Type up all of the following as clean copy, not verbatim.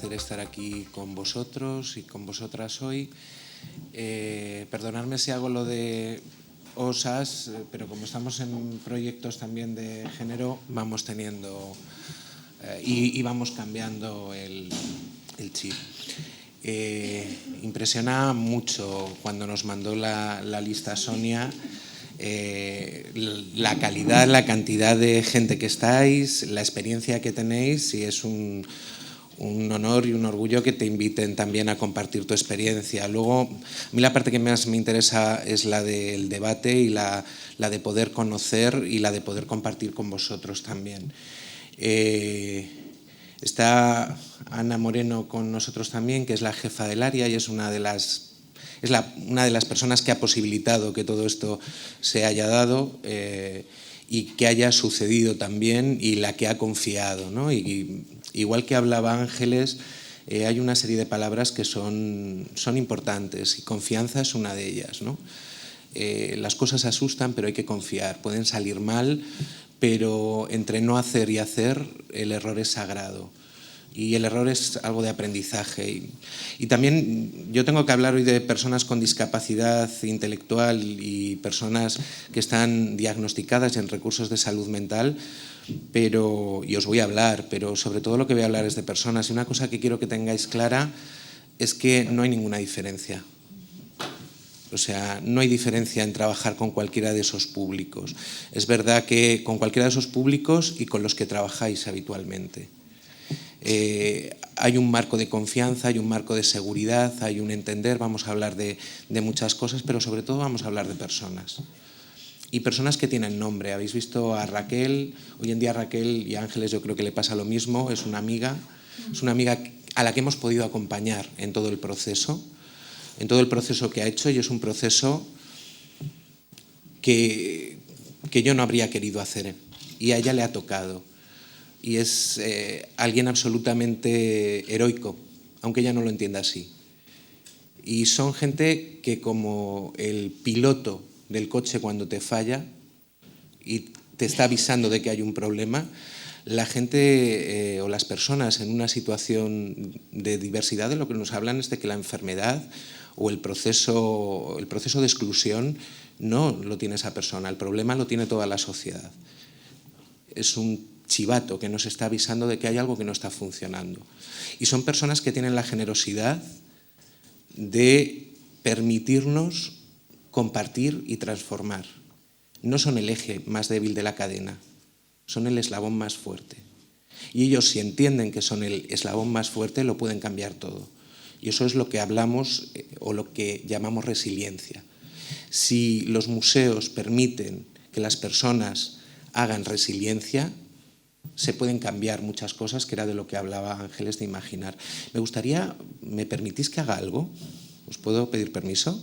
placer estar aquí con vosotros y con vosotras hoy. Perdonadme si hago lo de OSAS, pero como estamos en proyectos también de género, vamos teniendo y vamos cambiando el chip. Impresiona mucho cuando nos mandó la lista Sonia, la calidad, la cantidad de gente que estáis, la experiencia que tenéis, y es un honor y un orgullo que te inviten también a compartir tu experiencia. Luego, a mí la parte que más me interesa es la del debate y la de poder conocer y la de poder compartir con vosotros también. Está Ana Moreno con nosotros también, que es la jefa del área y es una de las personas que ha posibilitado que todo esto se haya dado y que haya sucedido también, y la que ha confiado, ¿no? Y igual que hablaba Ángeles, hay una serie de palabras que son importantes, y confianza es una de ellas, ¿no? Las cosas asustan, pero hay que confiar. Pueden salir mal, pero entre no hacer y hacer, el error es sagrado. Y el error es algo de aprendizaje. Y también yo tengo que hablar hoy de personas con discapacidad intelectual y personas que están diagnosticadas en recursos de salud mental, y os voy a hablar, pero sobre todo lo que voy a hablar es de personas. Y una cosa que quiero que tengáis clara es que no hay ninguna diferencia. O sea, no hay diferencia en trabajar con cualquiera de esos públicos. Es verdad que con cualquiera de esos públicos y con los que trabajáis habitualmente. Hay un marco de confianza, hay un marco de seguridad, hay un entender. Vamos a hablar de muchas cosas, pero sobre todo vamos a hablar de personas. Y personas que tienen nombre. Habéis visto a Raquel. Hoy en día a Raquel y a Ángeles yo creo que le pasa lo mismo. Es una amiga a la que hemos podido acompañar en todo el proceso que ha hecho, y es un proceso que yo no habría querido hacer, y a ella le ha tocado. Y es alguien absolutamente heroico, aunque ella no lo entienda así. Y son gente que, como el piloto del coche cuando te falla y te está avisando de que hay un problema, la gente o las personas en una situación de diversidad, de lo que nos hablan es de que la enfermedad o el proceso de exclusión no lo tiene esa persona, el problema lo tiene toda la sociedad. Es un chivato que nos está avisando de que hay algo que no está funcionando. Y son personas que tienen la generosidad de permitirnos compartir y transformar. No son el eje más débil de la cadena, son el eslabón más fuerte. Y ellos, si entienden que son el eslabón más fuerte, lo pueden cambiar todo. Y eso es lo que hablamos o lo que llamamos resiliencia. Si los museos permiten que las personas hagan resiliencia, se pueden cambiar muchas cosas, que era de lo que hablaba Ángeles, de imaginar. ¿Me permitís que haga algo? ¿Os puedo pedir permiso?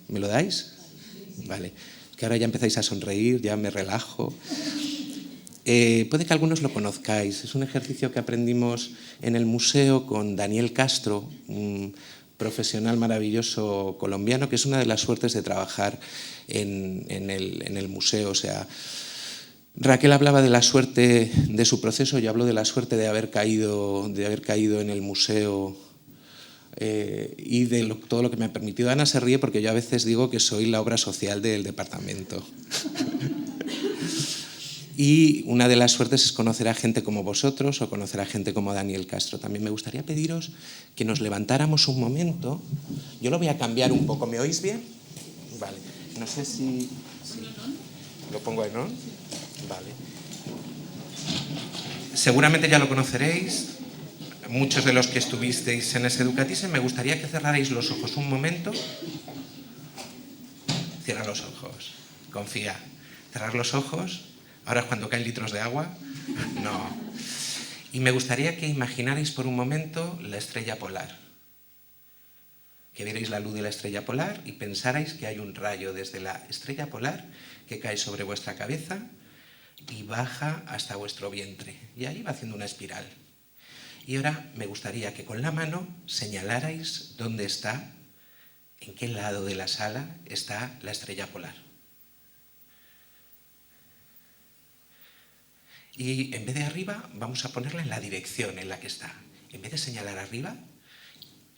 ¿Me lo dais? Vale. Que ahora ya empezáis a sonreír, ya me relajo. Puede que algunos lo conozcáis. Es un ejercicio que aprendimos en el museo con Daniel Castro, un profesional maravilloso colombiano, que es una de las suertes de trabajar en el museo. O sea, Raquel hablaba de la suerte de su proceso, yo hablo de la suerte de haber caído en el museo y de todo lo que me ha permitido. Ana se ríe porque yo a veces digo que soy la obra social del departamento. Y una de las suertes es conocer a gente como vosotros o conocer a gente como Daniel Castro. También me gustaría pediros que nos levantáramos un momento. Yo lo voy a cambiar un poco. ¿Me oís bien? Vale. No sé si ¿lo pongo en on? Vale. Seguramente ya lo conoceréis, muchos de los que estuvisteis en ese Educatice. Me gustaría que cerrarais los ojos un momento. Cierra los ojos, confía. Cerrar los ojos. Ahora es cuando caen litros de agua. No. Y me gustaría que imaginarais por un momento la estrella polar. Que vierais la luz de la estrella polar y pensarais que hay un rayo desde la estrella polar que cae sobre vuestra cabeza y baja hasta vuestro vientre. Y ahí va haciendo una espiral. Y ahora me gustaría que con la mano señalarais dónde está, en qué lado de la sala está la estrella polar. Y en vez de arriba, vamos a ponerla en la dirección en la que está. En vez de señalar arriba,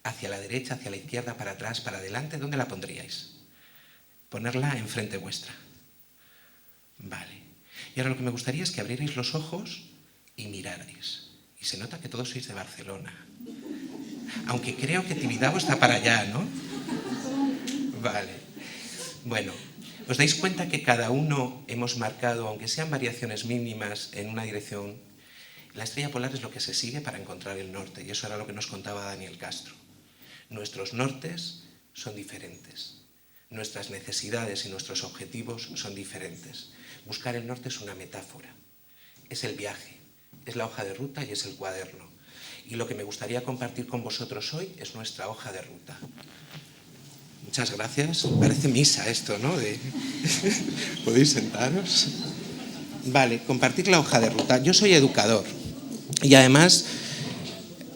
hacia la derecha, hacia la izquierda, para atrás, para adelante, ¿dónde la pondríais? Ponerla enfrente vuestra. Vale. Y ahora lo que me gustaría es que abrierais los ojos y mirarais. Y se nota que todos sois de Barcelona. Aunque creo que Tibidabo está para allá, ¿no? Vale. Bueno, ¿os dais cuenta que cada uno hemos marcado, aunque sean variaciones mínimas, en una dirección? La estrella polar es lo que se sigue para encontrar el norte, y eso era lo que nos contaba Daniel Castro. Nuestros nortes son diferentes. Nuestras necesidades y nuestros objetivos son diferentes. Buscar el norte es una metáfora. Es el viaje, es la hoja de ruta y es el cuaderno. Y lo que me gustaría compartir con vosotros hoy es nuestra hoja de ruta. Muchas gracias. Parece misa esto, ¿no? ¿Podéis sentaros? Vale, compartir la hoja de ruta. Yo soy educador y además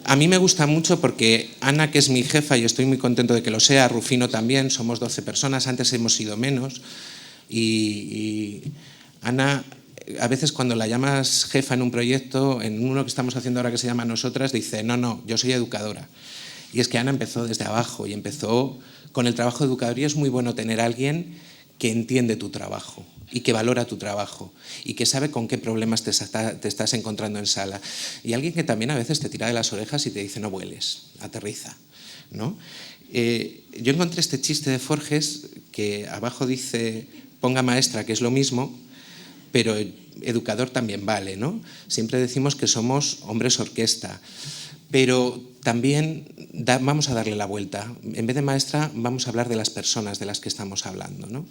a mí me gusta mucho porque Ana, que es mi jefa, y estoy muy contento de que lo sea, Rufino también, somos 12 personas, antes hemos sido menos, y Ana, a veces cuando la llamas jefa en un proyecto, en uno que estamos haciendo ahora que se llama Nosotras, dice, no, yo soy educadora. Y es que Ana empezó desde abajo y empezó con el trabajo de educador, y es muy bueno tener a alguien que entiende tu trabajo y que valora tu trabajo y que sabe con qué problemas te estás encontrando en sala. Y alguien que también a veces te tira de las orejas y te dice, no vueles, aterriza, ¿no? Yo encontré este chiste de Forges que abajo dice, ponga maestra, que es lo mismo, pero educador también vale, ¿no? Siempre decimos que somos hombres orquesta, pero también vamos a darle la vuelta. En vez de maestra, vamos a hablar de las personas de las que estamos hablando, ¿no?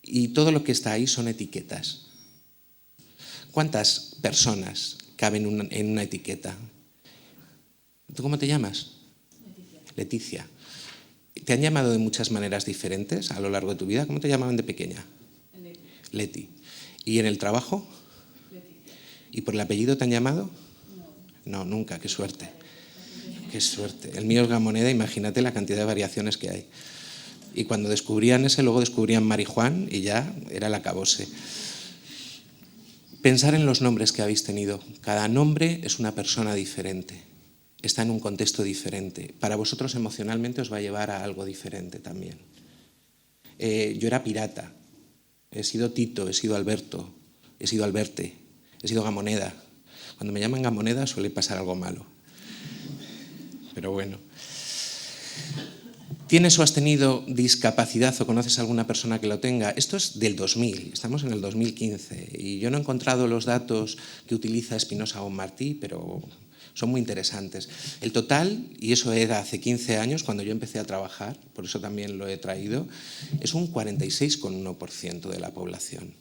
Y todo lo que está ahí son etiquetas. ¿Cuántas personas caben en una etiqueta? ¿Tú cómo te llamas? Leticia. ¿Te han llamado de muchas maneras diferentes a lo largo de tu vida? ¿Cómo te llamaban de pequeña? Leti. ¿Y en el trabajo? Leticia. ¿Y por el apellido te han llamado? No, nunca, qué suerte. Qué suerte. El mío es Gamoneda, imagínate la cantidad de variaciones que hay. Y cuando descubrían ese, luego descubrían Marijuán y ya era el acabose. Pensar en los nombres que habéis tenido. Cada nombre es una persona diferente. Está en un contexto diferente. Para vosotros emocionalmente os va a llevar a algo diferente también. Yo era pirata. He sido Tito, he sido Alberto, he sido Alberte, he sido Gamoneda. Cuando me llaman Gamoneda suele pasar algo malo. Pero bueno. ¿Tienes o has tenido discapacidad o conoces a alguna persona que lo tenga? Esto es del 2000, estamos en el 2015 y yo no he encontrado los datos que utiliza Espinosa Bonmatí, pero son muy interesantes. El total, y eso era hace 15 años cuando yo empecé a trabajar, por eso también lo he traído, es un 46,1% de la población.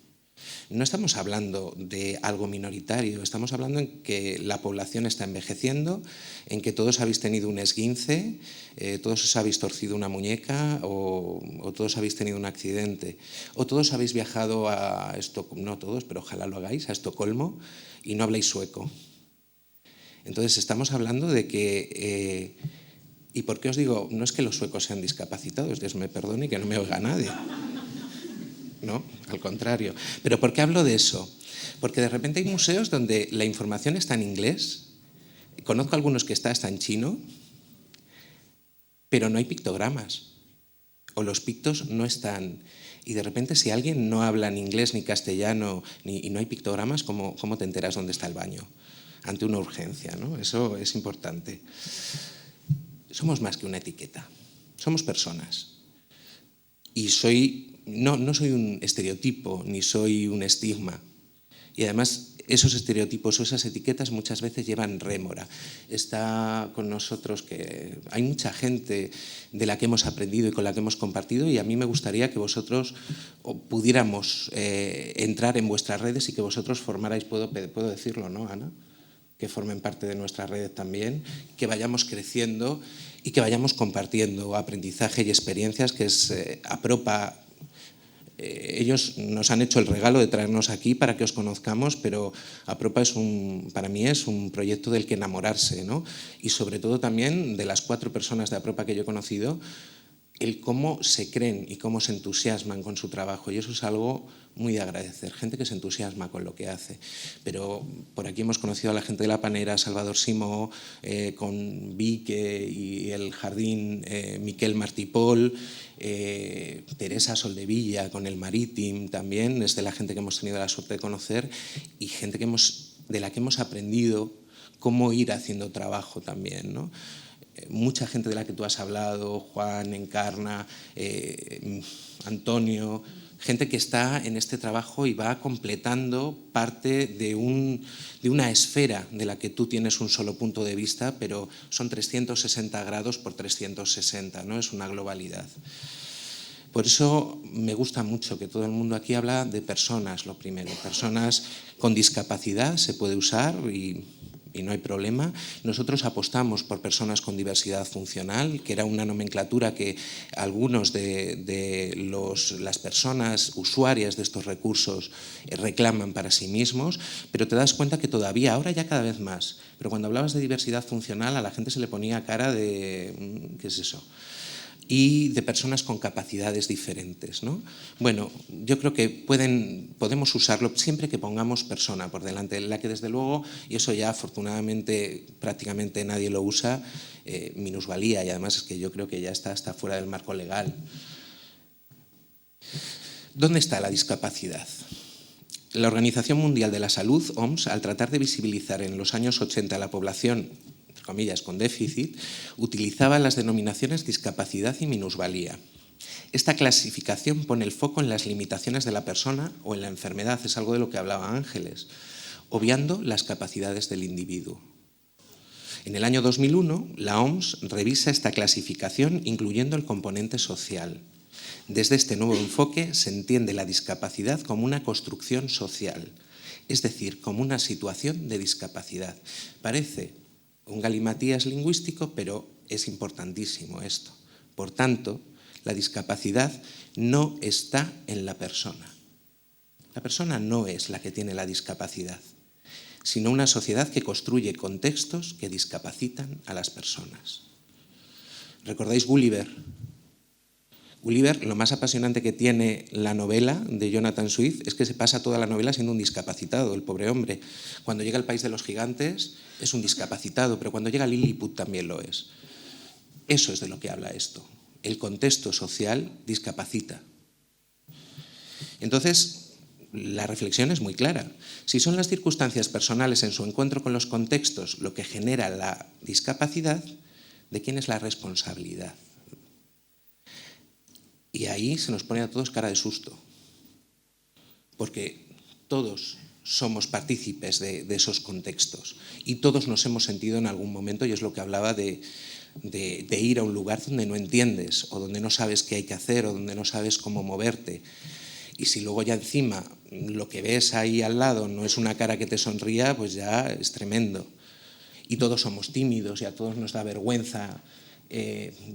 No estamos hablando de algo minoritario, estamos hablando en que la población está envejeciendo, en que todos habéis tenido un esguince, todos os habéis torcido una muñeca o todos habéis tenido un accidente, o todos habéis viajado a Estocolmo, no todos, pero ojalá lo hagáis, a Estocolmo y no habláis sueco. Entonces estamos hablando de que, ¿y por qué os digo? No es que los suecos sean discapacitados, Dios me perdone y que no me oiga nadie. No, al contrario. ¿Pero por qué hablo de eso? Porque de repente hay museos donde la información está en inglés, conozco algunos que está hasta en chino, pero no hay pictogramas, o los pictos no están. Y de repente si alguien no habla ni inglés ni castellano y no hay pictogramas, ¿cómo te enteras dónde está el baño? Ante una urgencia, ¿no? Eso es importante. Somos más que una etiqueta, somos personas. Y no soy un estereotipo, ni soy un estigma. Y además esos estereotipos o esas etiquetas muchas veces llevan rémora. Está con nosotros que hay mucha gente de la que hemos aprendido y con la que hemos compartido, y a mí me gustaría que vosotros pudiéramos entrar en vuestras redes y que vosotros formarais, puedo decirlo, ¿no, Ana? Que formen parte de nuestras redes también, que vayamos creciendo y que vayamos compartiendo aprendizaje y experiencias, que es Apropa. Ellos nos han hecho el regalo de traernos aquí para que os conozcamos, pero Apropa para mí es un proyecto del que enamorarse, ¿no? Y sobre todo también de las 4 personas de Apropa que yo he conocido, el cómo se creen y cómo se entusiasman con su trabajo, y eso es algo muy de agradecer, gente que se entusiasma con lo que hace. Pero por aquí hemos conocido a la gente de La Panera, Salvador Simó, con Vique y el Jardín, Miquel Martipol, Teresa Soldevilla con el Marítim también, es de la gente que hemos tenido la suerte de conocer, y gente de la que hemos aprendido cómo ir haciendo trabajo también, ¿no? Mucha gente de la que tú has hablado, Juan, Encarna, Antonio, gente que está en este trabajo y va completando parte de una esfera de la que tú tienes un solo punto de vista, pero son 360 grados por 360, ¿no? Es una globalidad. Por eso me gusta mucho que todo el mundo aquí habla de personas, lo primero. Personas con discapacidad se puede usar y no hay problema. Nosotros apostamos por personas con diversidad funcional, que era una nomenclatura que algunos de las personas usuarias de estos recursos reclaman para sí mismos, pero te das cuenta que todavía, ahora ya cada vez más, pero cuando hablabas de diversidad funcional a la gente se le ponía cara de ¿qué es eso? Y de personas con capacidades diferentes, ¿no? Bueno, yo creo que podemos usarlo siempre que pongamos persona por delante, la que desde luego, y eso ya afortunadamente prácticamente nadie lo usa, minusvalía, y además es que yo creo que ya está fuera del marco legal. ¿Dónde está la discapacidad? La Organización Mundial de la Salud, OMS, al tratar de visibilizar en los años 80 la población comillas, con déficit, utilizaba las denominaciones discapacidad y minusvalía. Esta clasificación pone el foco en las limitaciones de la persona o en la enfermedad, es algo de lo que hablaba Ángeles, obviando las capacidades del individuo. En el año 2001, la OMS revisa esta clasificación incluyendo el componente social. Desde este nuevo enfoque se entiende la discapacidad como una construcción social, es decir, como una situación de discapacidad. Parece un galimatías lingüístico, pero es importantísimo esto. Por tanto, la discapacidad no está en la persona. La persona no es la que tiene la discapacidad, sino una sociedad que construye contextos que discapacitan a las personas. ¿Recordáis Gulliver? Gulliver, lo más apasionante que tiene la novela de Jonathan Swift es que se pasa toda la novela siendo un discapacitado, el pobre hombre. Cuando llega al país de los gigantes es un discapacitado, pero cuando llega a Lilliput también lo es. Eso es de lo que habla esto. El contexto social discapacita. Entonces, la reflexión es muy clara. Si son las circunstancias personales en su encuentro con los contextos lo que genera la discapacidad, ¿de quién es la responsabilidad? Y ahí se nos pone a todos cara de susto, porque todos somos partícipes de esos contextos y todos nos hemos sentido en algún momento, y es lo que hablaba de ir a un lugar donde no entiendes o donde no sabes qué hay que hacer o donde no sabes cómo moverte. Y si luego ya encima lo que ves ahí al lado no es una cara que te sonría, pues ya es tremendo. Y todos somos tímidos y a todos nos da vergüenza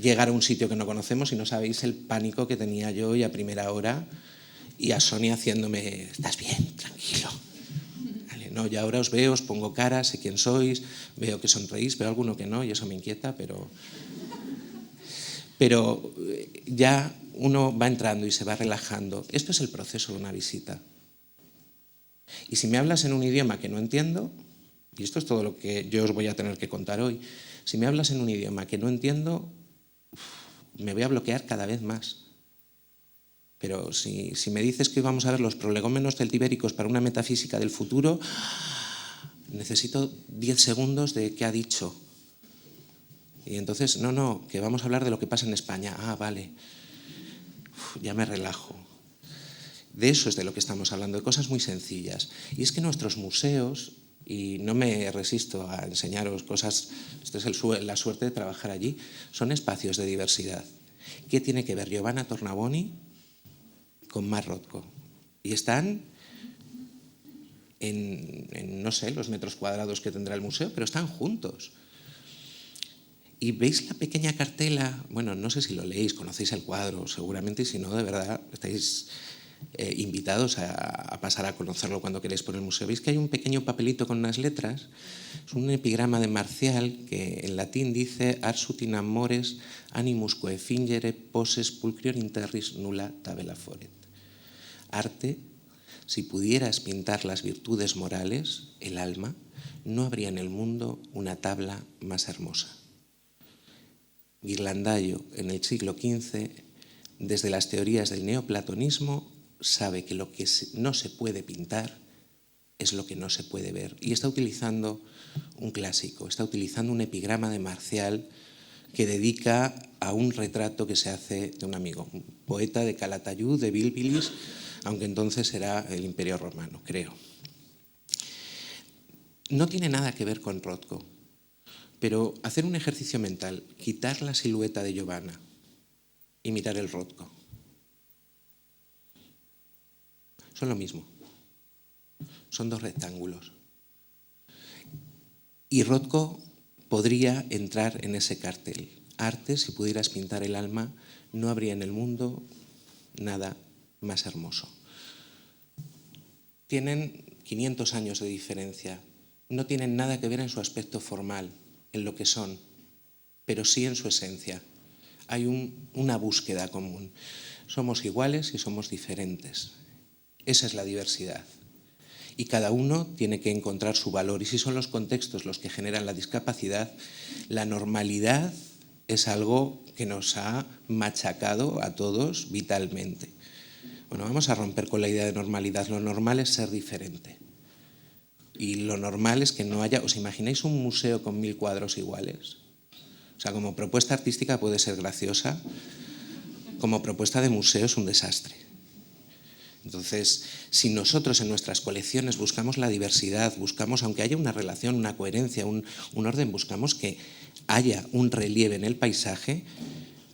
llegar a un sitio que no conocemos, y no sabéis el pánico que tenía yo y a primera hora, y a Sonia haciéndome, ¿estás bien? Tranquilo. Vale, no, ya ahora os veo, os pongo cara, sé quién sois, veo que sonreís, veo alguno que no y eso me inquieta, pero ya uno va entrando y se va relajando. Esto es el proceso de una visita. Y si me hablas en un idioma que no entiendo, y esto es todo lo que yo os voy a tener que contar hoy, si me hablas en un idioma que no entiendo, me voy a bloquear cada vez más. Pero si me dices que vamos a ver los prolegómenos celtibéricos para una metafísica del futuro, necesito 10 segundos de qué ha dicho. Y entonces, no, que vamos a hablar de lo que pasa en España. Ah, vale. Ya me relajo. De eso es de lo que estamos hablando, de cosas muy sencillas. Y es que nuestros museos, y no me resisto a enseñaros cosas, esto es la suerte de trabajar allí, son espacios de diversidad. ¿Qué tiene que ver Giovanna Tornabuoni con Mar Rothko? Y están en no sé los metros cuadrados que tendrá el museo, pero están juntos. Y veis la pequeña cartela, bueno, no sé si lo leéis, conocéis el cuadro, seguramente, y si no, de verdad, estáis invitados a pasar a conocerlo cuando queráis por el museo. Veis que hay un pequeño papelito con unas letras, es un epigrama de Marcial que en latín dice «Arsut in amores animusque fingere poses pulcrior interris nulla tabella foret». Arte, si pudieras pintar las virtudes morales, el alma, no habría en el mundo una tabla más hermosa. Ghirlandaio, en el siglo XV, desde las teorías del neoplatonismo, sabe que lo que no se puede pintar es lo que no se puede ver. Y está utilizando un clásico, está utilizando un epigrama de Marcial que dedica a un retrato que se hace de un amigo, un poeta de Calatayud, de Bilbilis, aunque entonces era el Imperio Romano, creo. No tiene nada que ver con Rothko, pero hacer un ejercicio mental, quitar la silueta de Giovanna y mirar el Rothko, son lo mismo, son dos rectángulos. Y Rothko podría entrar en ese cartel. Arte, si pudieras pintar el alma, no habría en el mundo nada más hermoso. Tienen 500 años de diferencia. No tienen nada que ver en su aspecto formal, en lo que son, pero sí en su esencia. Hay una búsqueda común. Somos iguales y somos diferentes. Esa es la diversidad. Y cada uno tiene que encontrar su valor. Y si son los contextos los que generan la discapacidad, la normalidad es algo que nos ha machacado a todos vitalmente. Bueno, vamos a romper con la idea de normalidad. Lo normal es ser diferente. Y lo normal es que no haya... ¿Os imagináis un museo con 1000 cuadros iguales? O sea, como propuesta artística puede ser graciosa, como propuesta de museo es un desastre. Entonces, si nosotros en nuestras colecciones buscamos la diversidad, buscamos, aunque haya una relación, una coherencia, un orden, buscamos que haya un relieve en el paisaje,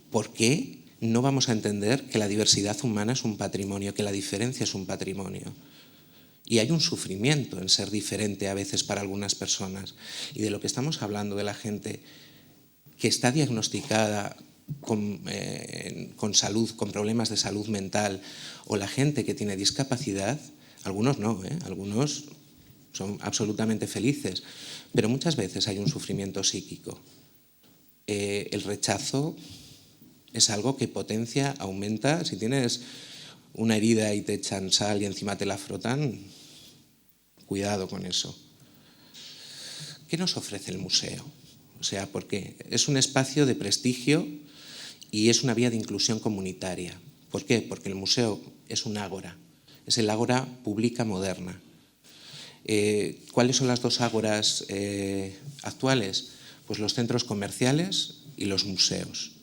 ¿por qué no vamos a entender que la diversidad humana es un patrimonio, que la diferencia es un patrimonio? Y hay un sufrimiento en ser diferente a veces para algunas personas. Y de lo que estamos hablando, de la gente que está diagnosticada con salud, con problemas de salud mental, o la gente que tiene discapacidad, algunos no, algunos son absolutamente felices, pero muchas veces hay un sufrimiento psíquico. El rechazo es algo que potencia, aumenta. Si tienes una herida y te echan sal y encima te la frotan, cuidado con eso. ¿Qué nos ofrece el museo? O sea, porque es un espacio de prestigio y es una vía de inclusión comunitaria. ¿Por qué? Porque el museo es un ágora, es el ágora pública moderna. ¿Cuáles son las dos ágoras actuales? Pues los centros comerciales y los museos.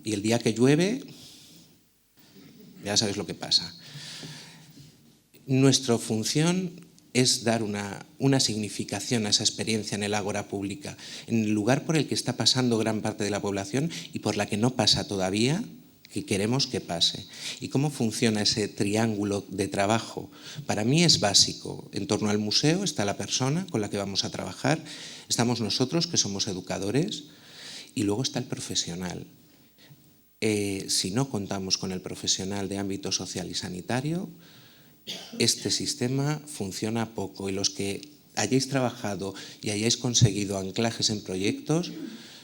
Y el día que llueve, ya sabes lo que pasa. Nuestra función es dar una significación a esa experiencia en el ágora pública, en el lugar por el que está pasando gran parte de la población y por la que no pasa todavía, que queremos que pase. ¿Y cómo funciona ese triángulo de trabajo? Para mí es básico. En torno al museo está la persona con la que vamos a trabajar, estamos nosotros, que somos educadores, y luego está el profesional. Si no contamos con el profesional de ámbito social y sanitario, este sistema funciona poco, y los que hayáis trabajado y hayáis conseguido anclajes en proyectos,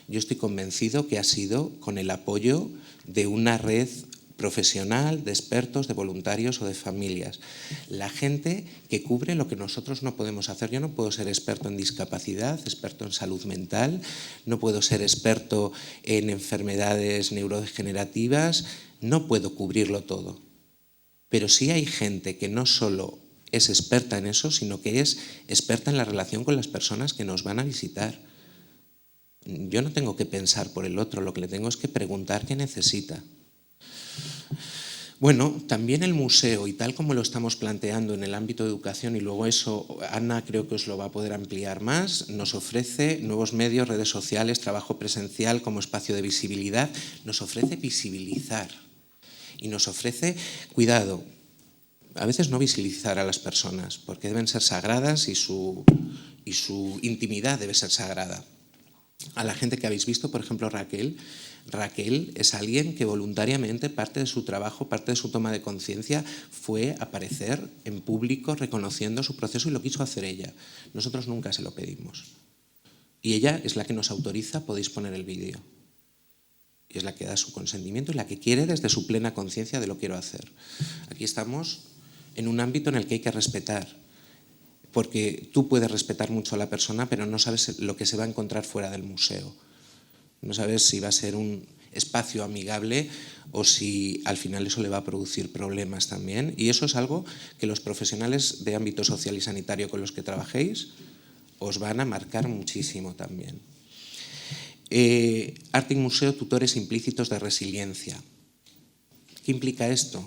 yo estoy convencido que ha sido con el apoyo de una red profesional, de expertos, de voluntarios o de familias. La gente que cubre lo que nosotros no podemos hacer. Yo no puedo ser experto en discapacidad, experto en salud mental, no puedo ser experto en enfermedades neurodegenerativas, no puedo cubrirlo todo. Pero sí hay gente que no solo es experta en eso, sino que es experta en la relación con las personas que nos van a visitar. Yo no tengo que pensar por el otro, lo que le tengo es que preguntar qué necesita. Bueno, también el museo, y tal como lo estamos planteando en el ámbito de educación, y luego eso Ana creo que os lo va a poder ampliar más, nos ofrece nuevos medios, redes sociales, trabajo presencial como espacio de visibilidad, nos ofrece visibilizar y nos ofrece, cuidado, a veces no visibilizar a las personas porque deben ser sagradas y su intimidad debe ser sagrada. a la gente que habéis visto, por ejemplo, Raquel. Raquel es alguien que voluntariamente, parte de su trabajo, parte de su toma de conciencia, fue aparecer en público reconociendo su proceso y lo quiso hacer ella. Nosotros nunca se lo pedimos. Y ella es la que nos autoriza, podéis poner el vídeo. Y es la que da su consentimiento y la que quiere desde su plena conciencia de lo quiero hacer. Aquí estamos en un ámbito en el que hay que respetar. Porque tú puedes respetar mucho a la persona, pero no sabes lo que se va a encontrar fuera del museo. No sabes si va a ser un espacio amigable o si al final eso le va a producir problemas también. Y eso es algo que los profesionales de ámbito social y sanitario con los que trabajéis os van a marcar muchísimo también. Arte y museo, tutores implícitos de resiliencia. ¿Qué implica esto?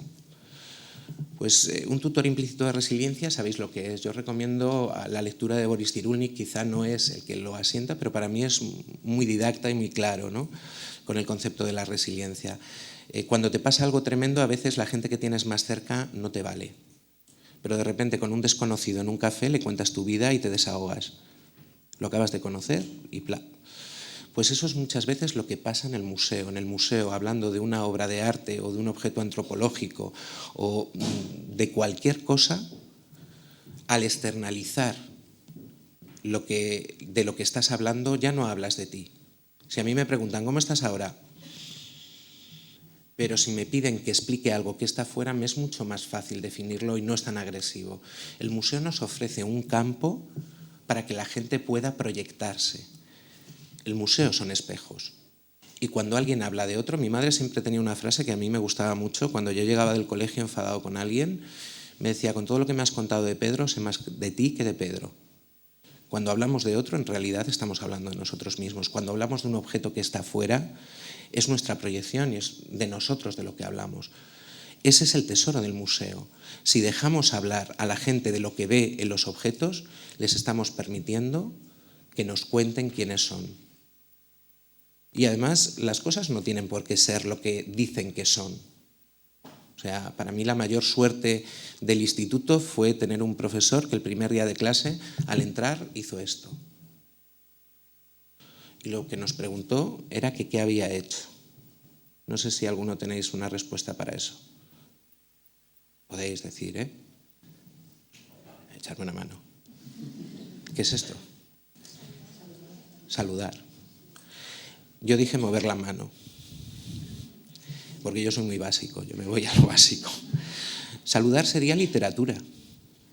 Pues un tutor implícito de resiliencia, sabéis lo que es. Yo recomiendo la lectura de Boris Cyrulnik, quizá no es el que lo asienta, pero para mí es muy didacta y muy claro, ¿no?, con el concepto de la resiliencia. Cuando te pasa algo tremendo, a veces la gente que tienes más cerca no te vale. Pero de repente con un desconocido en un café le cuentas tu vida y te desahogas. Lo acabas de conocer y ¡plá! Pues eso es muchas veces lo que pasa en el museo. En el museo, hablando de una obra de arte o de un objeto antropológico o de cualquier cosa, al externalizar de lo que estás hablando, ya no hablas de ti. Si a mí me preguntan, ¿cómo estás ahora? Pero si me piden que explique algo que está fuera, me es mucho más fácil definirlo y no es tan agresivo. El museo nos ofrece un campo para que la gente pueda proyectarse. El museo son espejos. Y cuando alguien habla de otro, mi madre siempre tenía una frase que a mí me gustaba mucho. Cuando yo llegaba del colegio enfadado con alguien, me decía, con todo lo que me has contado de Pedro, sé más de ti que de Pedro. Cuando hablamos de otro, en realidad estamos hablando de nosotros mismos. Cuando hablamos de un objeto que está fuera, es nuestra proyección y es de nosotros de lo que hablamos. Ese es el tesoro del museo. Si dejamos hablar a la gente de lo que ve en los objetos, les estamos permitiendo que nos cuenten quiénes son. Y además, las cosas no tienen por qué ser lo que dicen que son. O sea, para mí la mayor suerte del instituto fue tener un profesor que el primer día de clase, al entrar, hizo esto. Y lo que nos preguntó era que qué había hecho. No sé si alguno tenéis una respuesta para eso. Podéis decir, echarme una mano. ¿Qué es esto? Saludar. Yo dije mover la mano, porque yo soy muy básico, yo me voy a lo básico. Saludar sería literatura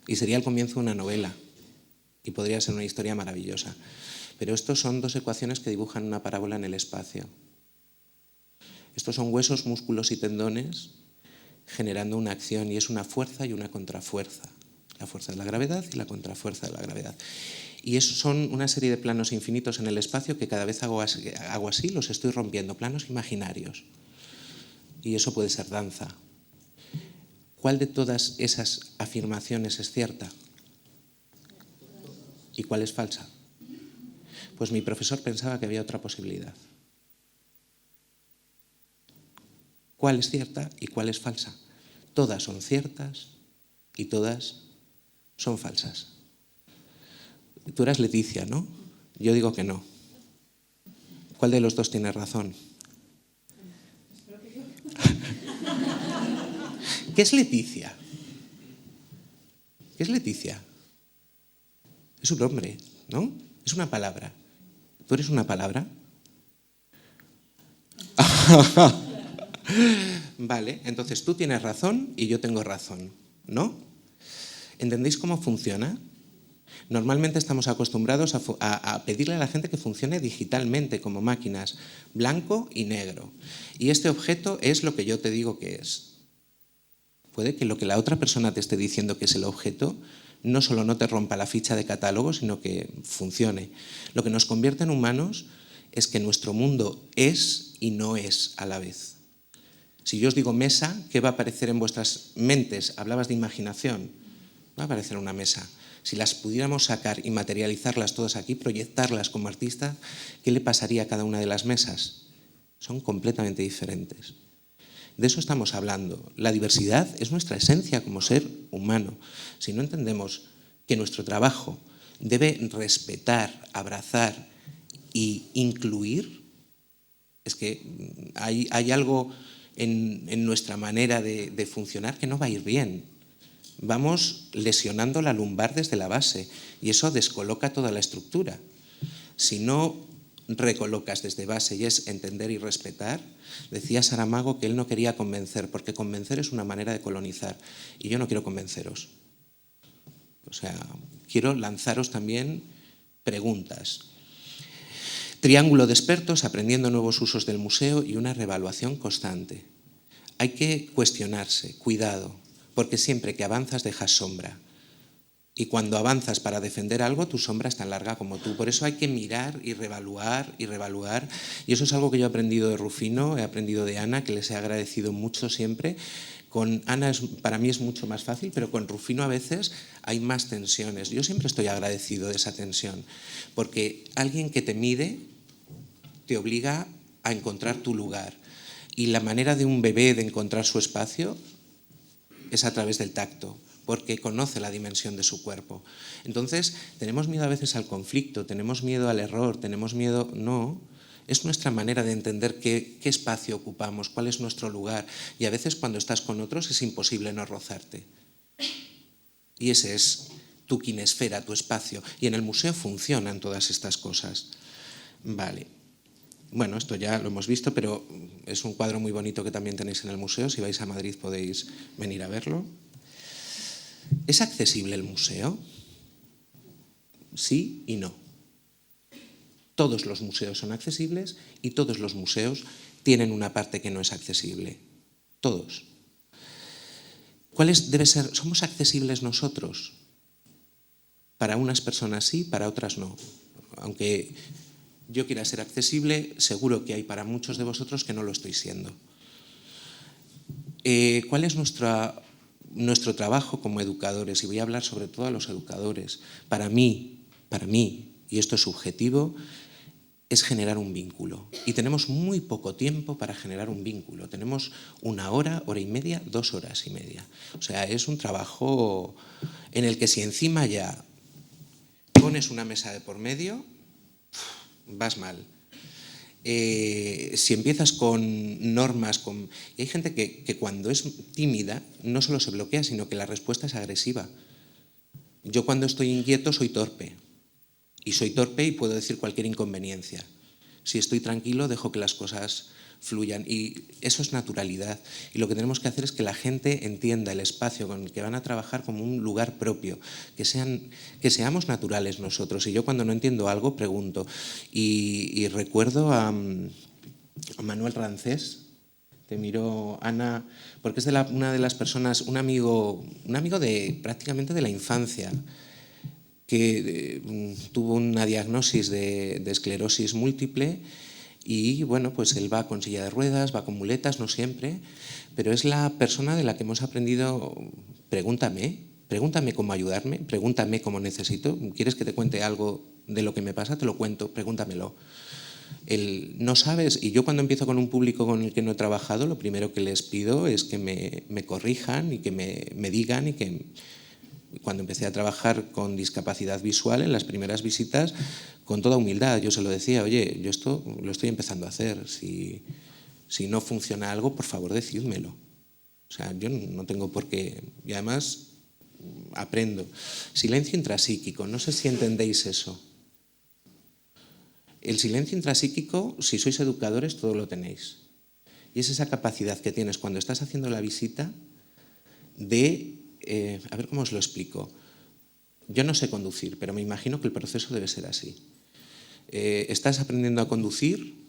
y sería el comienzo de una novela y podría ser una historia maravillosa. Pero estos son dos ecuaciones que dibujan una parábola en el espacio. Estos son huesos, músculos y tendones generando una acción y es una fuerza y una contrafuerza. La fuerza de la gravedad y la contrafuerza de la gravedad. Y eso son una serie de planos infinitos en el espacio que cada vez hago así, los estoy rompiendo, planos imaginarios. Y eso puede ser danza. ¿Cuál de todas esas afirmaciones es cierta? ¿Y cuál es falsa? Pues mi profesor pensaba que había otra posibilidad. ¿Cuál es cierta y cuál es falsa? Todas son ciertas y todas son falsas. Tú eras Leticia, ¿no? Yo digo que no. ¿Cuál de los dos tiene razón? ¿Qué es Leticia? ¿Qué es Leticia? Es un nombre, ¿no? Es una palabra. ¿Tú eres una palabra? Vale, entonces tú tienes razón y yo tengo razón, ¿no? ¿Entendéis cómo funciona? Normalmente estamos acostumbrados a pedirle a la gente que funcione digitalmente, como máquinas, blanco y negro. Y este objeto es lo que yo te digo que es. Puede que lo que la otra persona te esté diciendo que es el objeto no solo no te rompa la ficha de catálogo, sino que funcione. Lo que nos convierte en humanos es que nuestro mundo es y no es a la vez. Si yo os digo mesa, ¿qué va a aparecer en vuestras mentes? Hablabas de imaginación. Va a aparecer una mesa. Si las pudiéramos sacar y materializarlas todas aquí, proyectarlas como artistas, ¿qué le pasaría a cada una de las mesas? Son completamente diferentes. De eso estamos hablando. La diversidad es nuestra esencia como ser humano. Si no entendemos que nuestro trabajo debe respetar, abrazar y incluir, es que hay algo en nuestra manera de funcionar que no va a ir bien. Vamos lesionando la lumbar desde la base y eso descoloca toda la estructura. Si no recolocas desde base y es entender y respetar, decía Saramago que él no quería convencer, porque convencer es una manera de colonizar y yo no quiero convenceros. O sea, quiero lanzaros también preguntas. Triángulo de expertos, aprendiendo nuevos usos del museo y una reevaluación constante. Hay que cuestionarse, cuidado, porque siempre que avanzas dejas sombra. Y cuando avanzas para defender algo, tu sombra es tan larga como tú. Por eso hay que mirar y reevaluar y reevaluar. Y eso es algo que yo he aprendido de Rufino, he aprendido de Ana, que les he agradecido mucho siempre. Con Ana para mí es mucho más fácil, pero con Rufino a veces hay más tensiones. Yo siempre estoy agradecido de esa tensión, porque alguien que te mide te obliga a encontrar tu lugar. Y la manera de un bebé de encontrar su espacio es a través del tacto, porque conoce la dimensión de su cuerpo. Entonces, tenemos miedo a veces al conflicto, tenemos miedo al error, tenemos miedo... No, es nuestra manera de entender qué espacio ocupamos, cuál es nuestro lugar. Y a veces cuando estás con otros es imposible no rozarte. Y ese es tu quinesfera, tu espacio. Y en el museo funcionan todas estas cosas. Vale. Bueno, esto ya lo hemos visto, pero es un cuadro muy bonito que también tenéis en el museo. Si vais a Madrid podéis venir a verlo. ¿Es accesible el museo? Sí y no. Todos los museos son accesibles y todos los museos tienen una parte que no es accesible. Todos. ¿Cuáles debe ser? ¿Somos accesibles nosotros? Para unas personas sí, para otras no. Aunque yo quiera ser accesible, seguro que hay para muchos de vosotros que no lo estoy siendo. ¿Cuál es nuestro trabajo como educadores? Y voy a hablar sobre todo a los educadores. Para mí, y esto es subjetivo, es generar un vínculo. Y tenemos muy poco tiempo para generar un vínculo. Tenemos 1 hora, hora y media, 2 horas y media. O sea, es un trabajo en el que si encima ya pones una mesa de por medio, vas mal. Si empiezas con normas, y hay gente que cuando es tímida no solo se bloquea, sino que la respuesta es agresiva. Yo cuando estoy inquieto soy torpe. Y soy torpe y puedo decir cualquier inconveniencia. Si estoy tranquilo, dejo que las cosas fluyan. Y eso es naturalidad. Y lo que tenemos que hacer es que la gente entienda el espacio con el que van a trabajar como un lugar propio. Que seamos naturales nosotros. Y yo cuando no entiendo algo, pregunto. Y recuerdo a Manuel Rancés. Te miro, Ana, porque es una de las personas, un amigo de prácticamente de la infancia, que tuvo una diagnosis de esclerosis múltiple y bueno, pues él va con silla de ruedas, va con muletas, no siempre, pero es la persona de la que hemos aprendido, pregúntame cómo ayudarme, pregúntame cómo necesito, ¿quieres que te cuente algo de lo que me pasa? Te lo cuento, pregúntamelo. No sabes, y yo cuando empiezo con un público con el que no he trabajado, lo primero que les pido es que me corrijan y que me digan y que... Cuando empecé a trabajar con discapacidad visual, en las primeras visitas, con toda humildad, yo se lo decía, oye, yo esto lo estoy empezando a hacer, si no funciona algo, por favor, decídmelo. O sea, yo no tengo por qué... Y además, aprendo. Silencio intrapsíquico, no sé si entendéis eso. El silencio intrapsíquico, si sois educadores, todo lo tenéis. Y es esa capacidad que tienes cuando estás haciendo la visita de... a ver cómo os lo explico. Yo no sé conducir, pero me imagino que el proceso debe ser así. Estás aprendiendo a conducir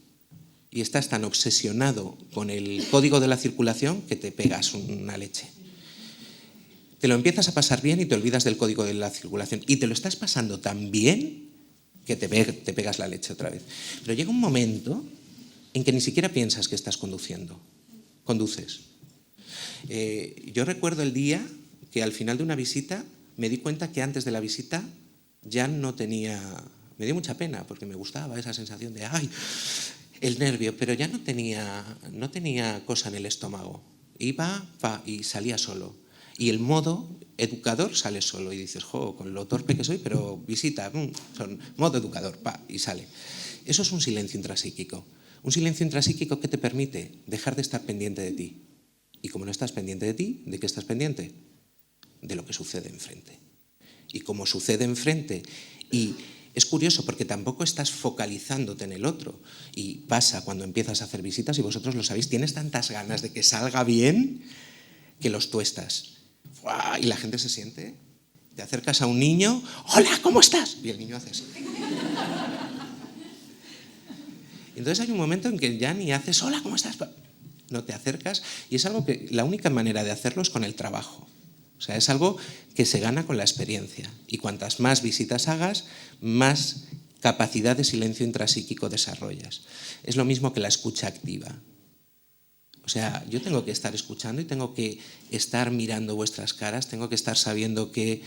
y estás tan obsesionado con el código de la circulación que te pegas una leche. Te lo empiezas a pasar bien y te olvidas del código de la circulación. Y te lo estás pasando tan bien que te pegas la leche otra vez. Pero llega un momento en que ni siquiera piensas que estás conduciendo. Conduces. Yo recuerdo el día que al final de una visita me di cuenta que antes de la visita ya no tenía... Me dio mucha pena porque me gustaba esa sensación de ¡ay! El nervio, pero ya no tenía cosa en el estómago. Iba y salía solo. Y el modo educador sale solo y dices, jo, con lo torpe que soy, pero visita, son modo educador, pa, y sale. Eso es un silencio intrapsíquico. Un silencio intrapsíquico que te permite dejar de estar pendiente de ti. Y como no estás pendiente de ti, ¿de qué estás pendiente? De lo que sucede enfrente. Y como sucede enfrente, y es curioso porque tampoco estás focalizándote en el otro. Y pasa cuando empiezas a hacer visitas, y vosotros lo sabéis, tienes tantas ganas de que salga bien que los tuestas. ¡Fua! Y la gente se siente. Te acercas a un niño, ¡hola, ¿cómo estás? Y el niño hace así. Entonces hay un momento en que ya ni haces, hola, ¿cómo estás? No te acercas, y es algo que la única manera de hacerlo es con el trabajo. O sea, es algo que se gana con la experiencia. Y cuantas más visitas hagas, más capacidad de silencio intrapsíquico desarrollas. Es lo mismo que la escucha activa. O sea, yo tengo que estar escuchando y tengo que estar mirando vuestras caras, tengo que estar sabiendo qué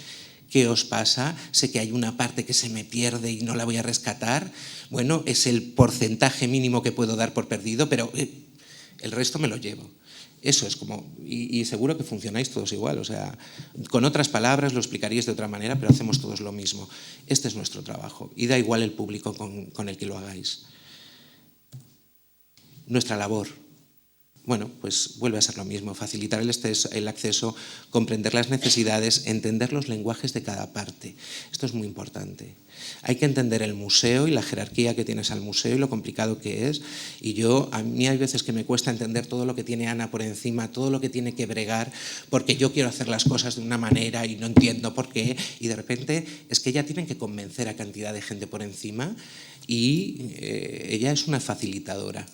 os pasa, sé que hay una parte que se me pierde y no la voy a rescatar. Bueno, es el porcentaje mínimo que puedo dar por perdido, pero el resto me lo llevo. Eso es como, y seguro que funcionáis todos igual, o sea, con otras palabras lo explicaríais de otra manera, pero hacemos todos lo mismo. Este es nuestro trabajo y da igual el público con el que lo hagáis. Nuestra labor. Bueno, pues vuelve a ser lo mismo, facilitar el acceso, comprender las necesidades, entender los lenguajes de cada parte. Esto es muy importante. Hay que entender el museo y la jerarquía que tienes al museo y lo complicado que es. Y a mí hay veces que me cuesta entender todo lo que tiene Ana por encima, todo lo que tiene que bregar, porque yo quiero hacer las cosas de una manera y no entiendo por qué. Y de repente es que ella tiene que convencer a cantidad de gente por encima y ella es una facilitadora.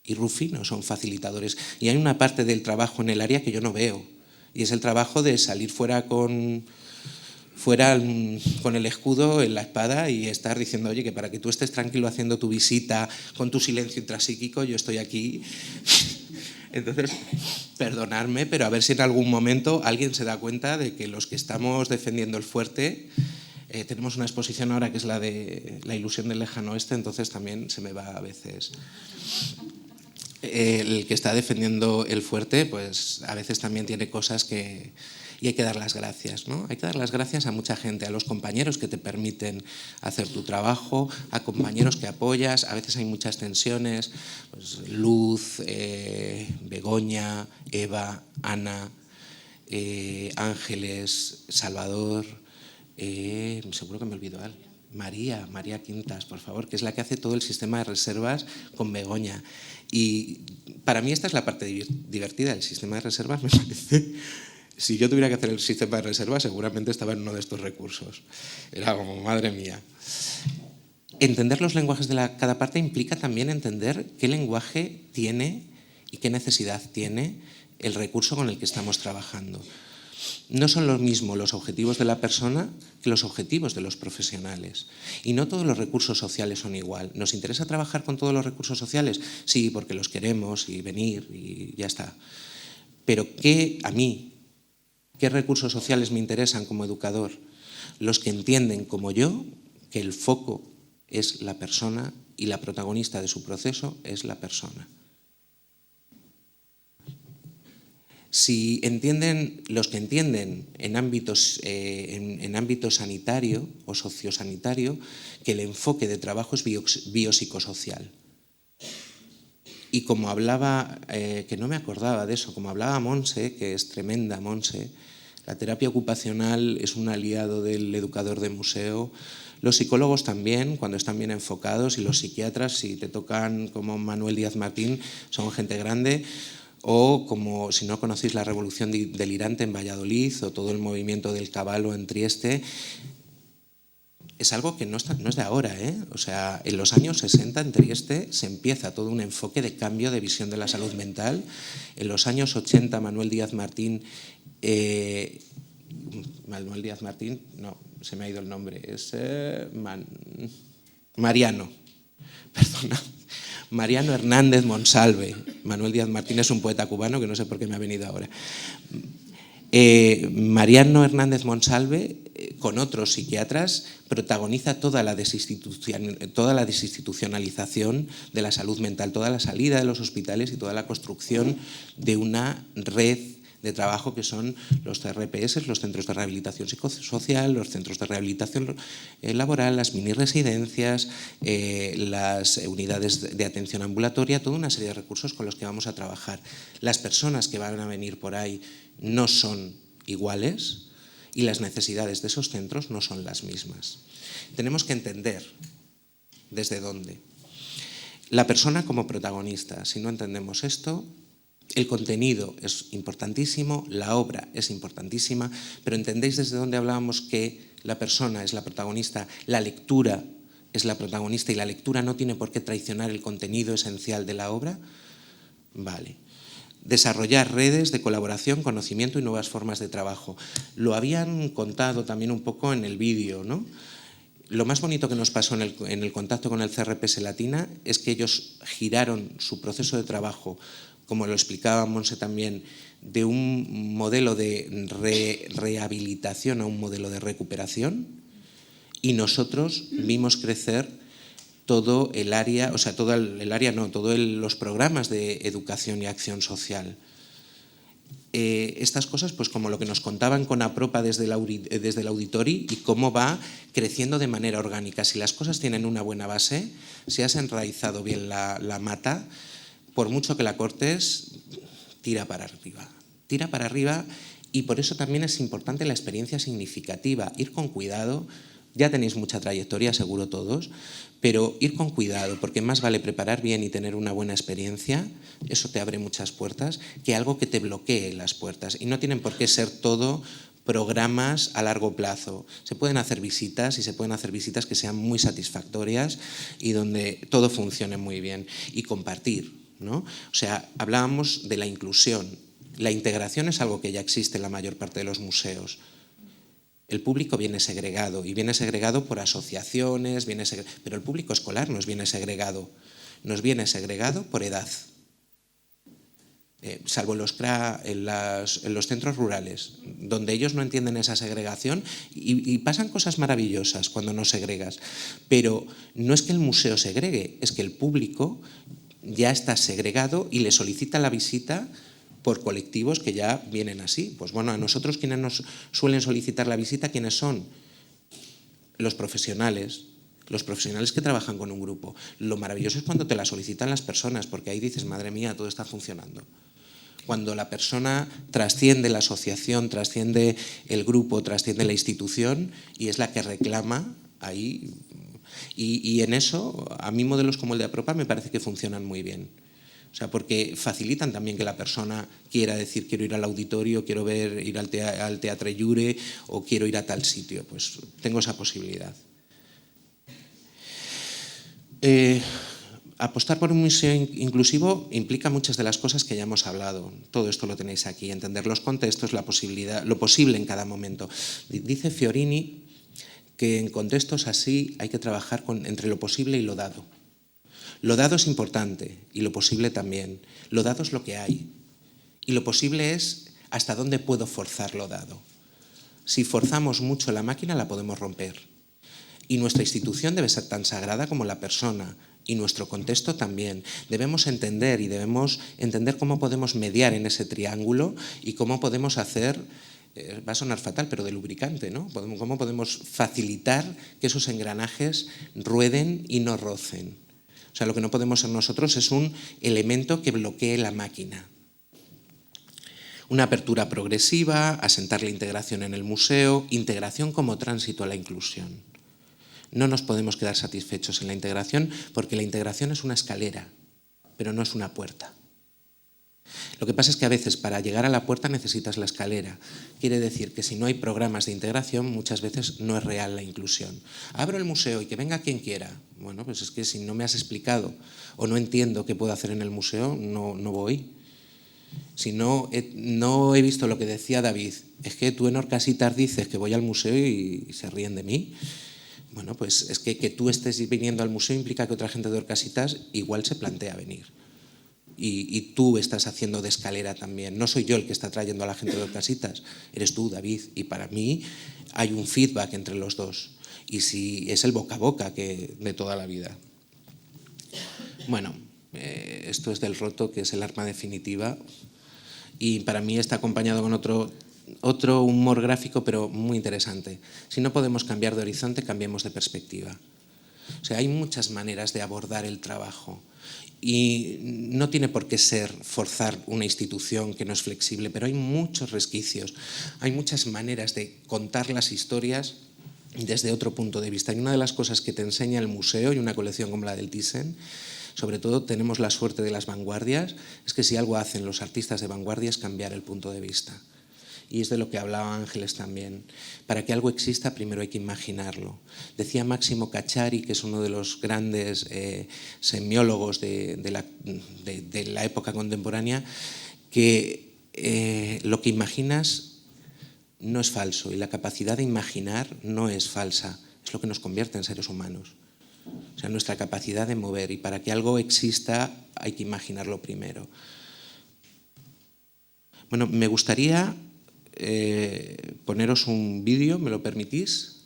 Y Rufino son facilitadores. Y hay una parte del trabajo en el área que yo no veo. Y es el trabajo de salir fuera con el escudo en la espada y estar diciendo, oye, que para que tú estés tranquilo haciendo tu visita con tu silencio intrapsíquico, yo estoy aquí. Entonces, perdonadme, pero a ver si en algún momento alguien se da cuenta de que los que estamos defendiendo el fuerte, tenemos una exposición ahora que es la de la ilusión del lejano oeste, entonces también se me va a veces. El que está defendiendo el fuerte, pues a veces también tiene cosas que... Y hay que dar las gracias, ¿no? Hay que dar las gracias a mucha gente, a los compañeros que te permiten hacer tu trabajo, a compañeros que apoyas, a veces hay muchas tensiones, pues Luz, Begoña, Eva, Ana, Ángeles, Salvador, seguro que me olvido algo. María Quintas, por favor, que es la que hace todo el sistema de reservas con Begoña. Y para mí esta es la parte divertida del sistema de reservas, me parece. Si yo tuviera que hacer el sistema de reservas, seguramente estaba en uno de estos recursos. Era como, madre mía. Entender los lenguajes de cada parte implica también entender qué lenguaje tiene y qué necesidad tiene el recurso con el que estamos trabajando. No son lo mismo los objetivos de la persona que los objetivos de los profesionales. Y no todos los recursos sociales son igual. ¿Nos interesa trabajar con todos los recursos sociales? Sí, porque los queremos y venir y ya está. Pero a mí, ¿qué recursos sociales me interesan como educador? Los que entienden, como yo, que el foco es la persona y la protagonista de su proceso es la persona. Si entienden, los que entienden en ámbito sanitario o sociosanitario, que el enfoque de trabajo es biopsicosocial. Y como hablaba, que no me acordaba de eso, como hablaba Monse, que es tremenda Monse, la terapia ocupacional es un aliado del educador de museo. Los psicólogos también, cuando están bien enfocados, y los psiquiatras, si te tocan como Manuel Díaz Martín, son gente grande. O como si no conocéis la Revolución Delirante en Valladolid o todo el movimiento del Caballo en Trieste, es algo que no es de ahora, ¿eh? O sea, en los años 60 en Trieste se empieza todo un enfoque de cambio de visión de la salud mental. En los años 80 Manuel Díaz Martín, no, se me ha ido el nombre, es Mariano, perdona. Mariano Hernández Monsalve. Manuel Díaz Martín es un poeta cubano que no sé por qué me ha venido ahora. Mariano Hernández Monsalve, con otros psiquiatras, protagoniza toda la desinstitucionalización de la salud mental, toda la salida de los hospitales y toda la construcción de una red de trabajo, que son los CRPS, los centros de rehabilitación psicosocial, los centros de rehabilitación laboral, las mini residencias, las unidades de atención ambulatoria, toda una serie de recursos con los que vamos a trabajar. Las personas que van a venir por ahí no son iguales y las necesidades de esos centros no son las mismas. Tenemos que entender desde dónde. La persona como protagonista. Si no entendemos esto, el contenido es importantísimo, la obra es importantísima, pero ¿entendéis desde dónde hablábamos que la persona es la protagonista, la lectura es la protagonista y la lectura no tiene por qué traicionar el contenido esencial de la obra? Vale. Desarrollar redes de colaboración, conocimiento y nuevas formas de trabajo. Lo habían contado también un poco en el vídeo, ¿no? Lo más bonito que nos pasó en el contacto con el CRPS Latina es que ellos giraron su proceso de trabajo, como lo explicaba Monse también, de un modelo de rehabilitación a un modelo de recuperación, y nosotros vimos crecer todo el área, o sea, todos los programas de educación y acción social. Estas cosas, pues como lo que nos contaban con APROPA desde el Auditori y cómo va creciendo de manera orgánica. Si las cosas tienen una buena base, si has enraizado bien la mata, por mucho que la cortes, tira para arriba. Tira para arriba, y por eso también es importante la experiencia significativa, ir con cuidado. Ya tenéis mucha trayectoria, seguro todos, pero ir con cuidado, porque más vale preparar bien y tener una buena experiencia, eso te abre muchas puertas, que algo que te bloquee las puertas. Y no tienen por qué ser todo programas a largo plazo. Se pueden hacer visitas, y se pueden hacer visitas que sean muy satisfactorias y donde todo funcione muy bien. Y compartir, ¿no? O sea, hablábamos de la inclusión. La integración es algo que ya existe en la mayor parte de los museos. El público viene segregado, y viene segregado por asociaciones, pero el público escolar nos viene segregado por edad. Salvo en los CRA, en los centros rurales, donde ellos no entienden esa segregación, y pasan cosas maravillosas cuando no segregas. Pero no es que el museo segregue, es que el público ya está segregado y le solicita la visita por colectivos que ya vienen así. Pues bueno, a nosotros quienes nos suelen solicitar la visita, ¿quiénes son? Los profesionales que trabajan con un grupo. Lo maravilloso es cuando te la solicitan las personas, porque ahí dices, madre mía, todo está funcionando. Cuando la persona trasciende la asociación, trasciende el grupo, trasciende la institución y es la que reclama ahí. Y en eso, a mí modelos como el de APROPA me parece que funcionan muy bien. O sea, porque facilitan también que la persona quiera decir, quiero ir al auditorio, quiero ir al Teatre Llure o quiero ir a tal sitio. Pues tengo esa posibilidad. Apostar por un museo inclusivo implica muchas de las cosas que ya hemos hablado. Todo esto lo tenéis aquí, entender los contextos, lo posible en cada momento. Dice Fiorini que en contextos así hay que trabajar entre lo posible y lo dado. Lo dado es importante y lo posible también. Lo dado es lo que hay y lo posible es hasta dónde puedo forzar lo dado. Si forzamos mucho la máquina, la podemos romper. Y nuestra institución debe ser tan sagrada como la persona, y nuestro contexto también. Debemos entender cómo podemos mediar en ese triángulo y cómo podemos hacer, va a sonar fatal, pero de lubricante, ¿no? Cómo podemos facilitar que esos engranajes rueden y no rocen. O sea, lo que no podemos ser nosotros es un elemento que bloquee la máquina. Una apertura progresiva, asentar la integración en el museo, integración como tránsito a la inclusión. No nos podemos quedar satisfechos en la integración, porque la integración es una escalera, pero no es una puerta. Lo que pasa es que a veces para llegar a la puerta necesitas la escalera. Quiere decir que si no hay programas de integración, muchas veces no es real la inclusión. Abro el museo y que venga quien quiera. Bueno, pues es que si no me has explicado o no entiendo qué puedo hacer en el museo, no voy. Si no he visto lo que decía David, es que tú en Orcasitas dices que voy al museo y se ríen de mí. Bueno, pues es que tú estés viniendo al museo implica que otra gente de Orcasitas igual se plantea venir. Y tú estás haciendo de escalera también. No soy yo el que está trayendo a la gente de Orcasitas, eres tú, David. Y para mí hay un feedback entre los dos. Y si es el boca a boca de toda la vida. Bueno, esto es del roto, que es el arma definitiva. y para mí está acompañado con otro humor gráfico, pero muy interesante. Si no podemos cambiar de horizonte, cambiemos de perspectiva. O sea, hay muchas maneras de abordar el trabajo y no tiene por qué ser forzar una institución que no es flexible, pero hay muchos resquicios, hay muchas maneras de contar las historias desde otro punto de vista. Y una de las cosas que te enseña el museo y una colección como la del Thyssen, sobre todo tenemos la suerte de las vanguardias, es que si algo hacen los artistas de vanguardia es cambiar el punto de vista. Y es de lo que hablaba Ángeles también. Para que algo exista, primero hay que imaginarlo. Decía Máximo Cacciari, que es uno de los grandes semiólogos de la época contemporánea, que lo que imaginas no es falso y la capacidad de imaginar no es falsa. Es lo que nos convierte en seres humanos. O sea, nuestra capacidad de mover. Y para que algo exista, hay que imaginarlo primero. Bueno, me gustaría poneros un vídeo, ¿me lo permitís?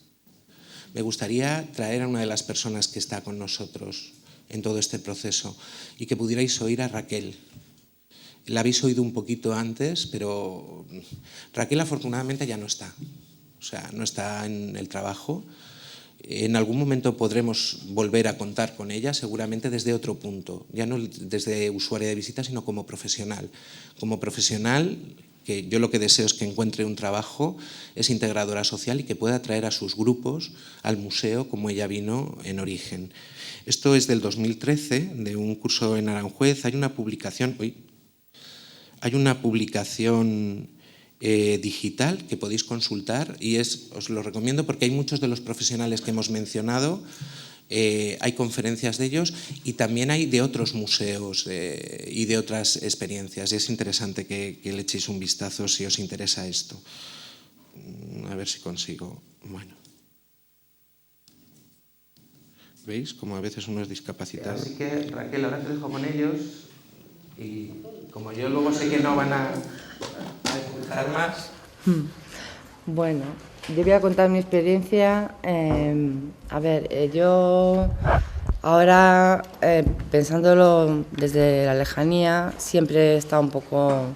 Me gustaría traer a una de las personas que está con nosotros en todo este proceso y que pudierais oír a Raquel. La habéis oído un poquito antes, pero Raquel afortunadamente ya no está. O sea, no está en el trabajo. En algún momento podremos volver a contar con ella, seguramente desde otro punto, ya no desde usuaria de visita, sino como profesional. Como profesional, que yo lo que deseo es que encuentre un trabajo, es integradora social y que pueda traer a sus grupos al museo como ella vino en origen. Esto es del 2013, de un curso en Aranjuez. Hay una publicación, digital que podéis consultar y os lo recomiendo porque hay muchos de los profesionales que hemos mencionado, hay conferencias de ellos y también hay de otros museos y de otras experiencias y es interesante que le echéis un vistazo si os interesa esto. A ver si consigo. Bueno. ¿Veis? Como a veces uno es discapacitado. Así que Raquel, ahora te dejo con ellos y como yo luego sé que no van a escuchar más. Bueno, yo voy a contar mi experiencia. Yo ahora, pensándolo desde la lejanía, siempre he estado un poco...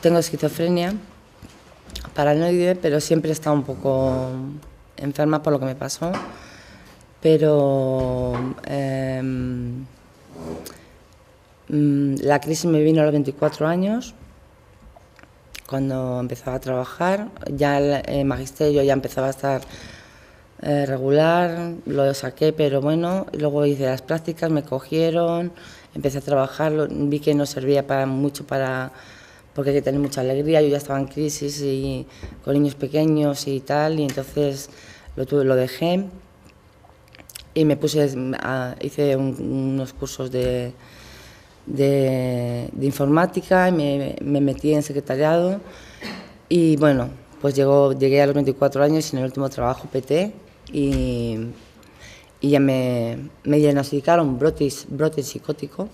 Tengo esquizofrenia, paranoide, pero siempre he estado un poco enferma por lo que me pasó. Pero la crisis me vino a los 24 años. Cuando empezaba a trabajar, ya el magisterio ya empezaba a estar regular, lo saqué, pero bueno, luego hice las prácticas, me cogieron, empecé a trabajar, vi que no servía para mucho porque hay que tener mucha alegría, yo ya estaba en crisis y con niños pequeños y tal, y entonces lo dejé y me hice unos cursos de informática y me metí en secretariado y bueno, pues llegué a los 24 años y en el último trabajo peté y ya me diagnosticaron brote psicótico,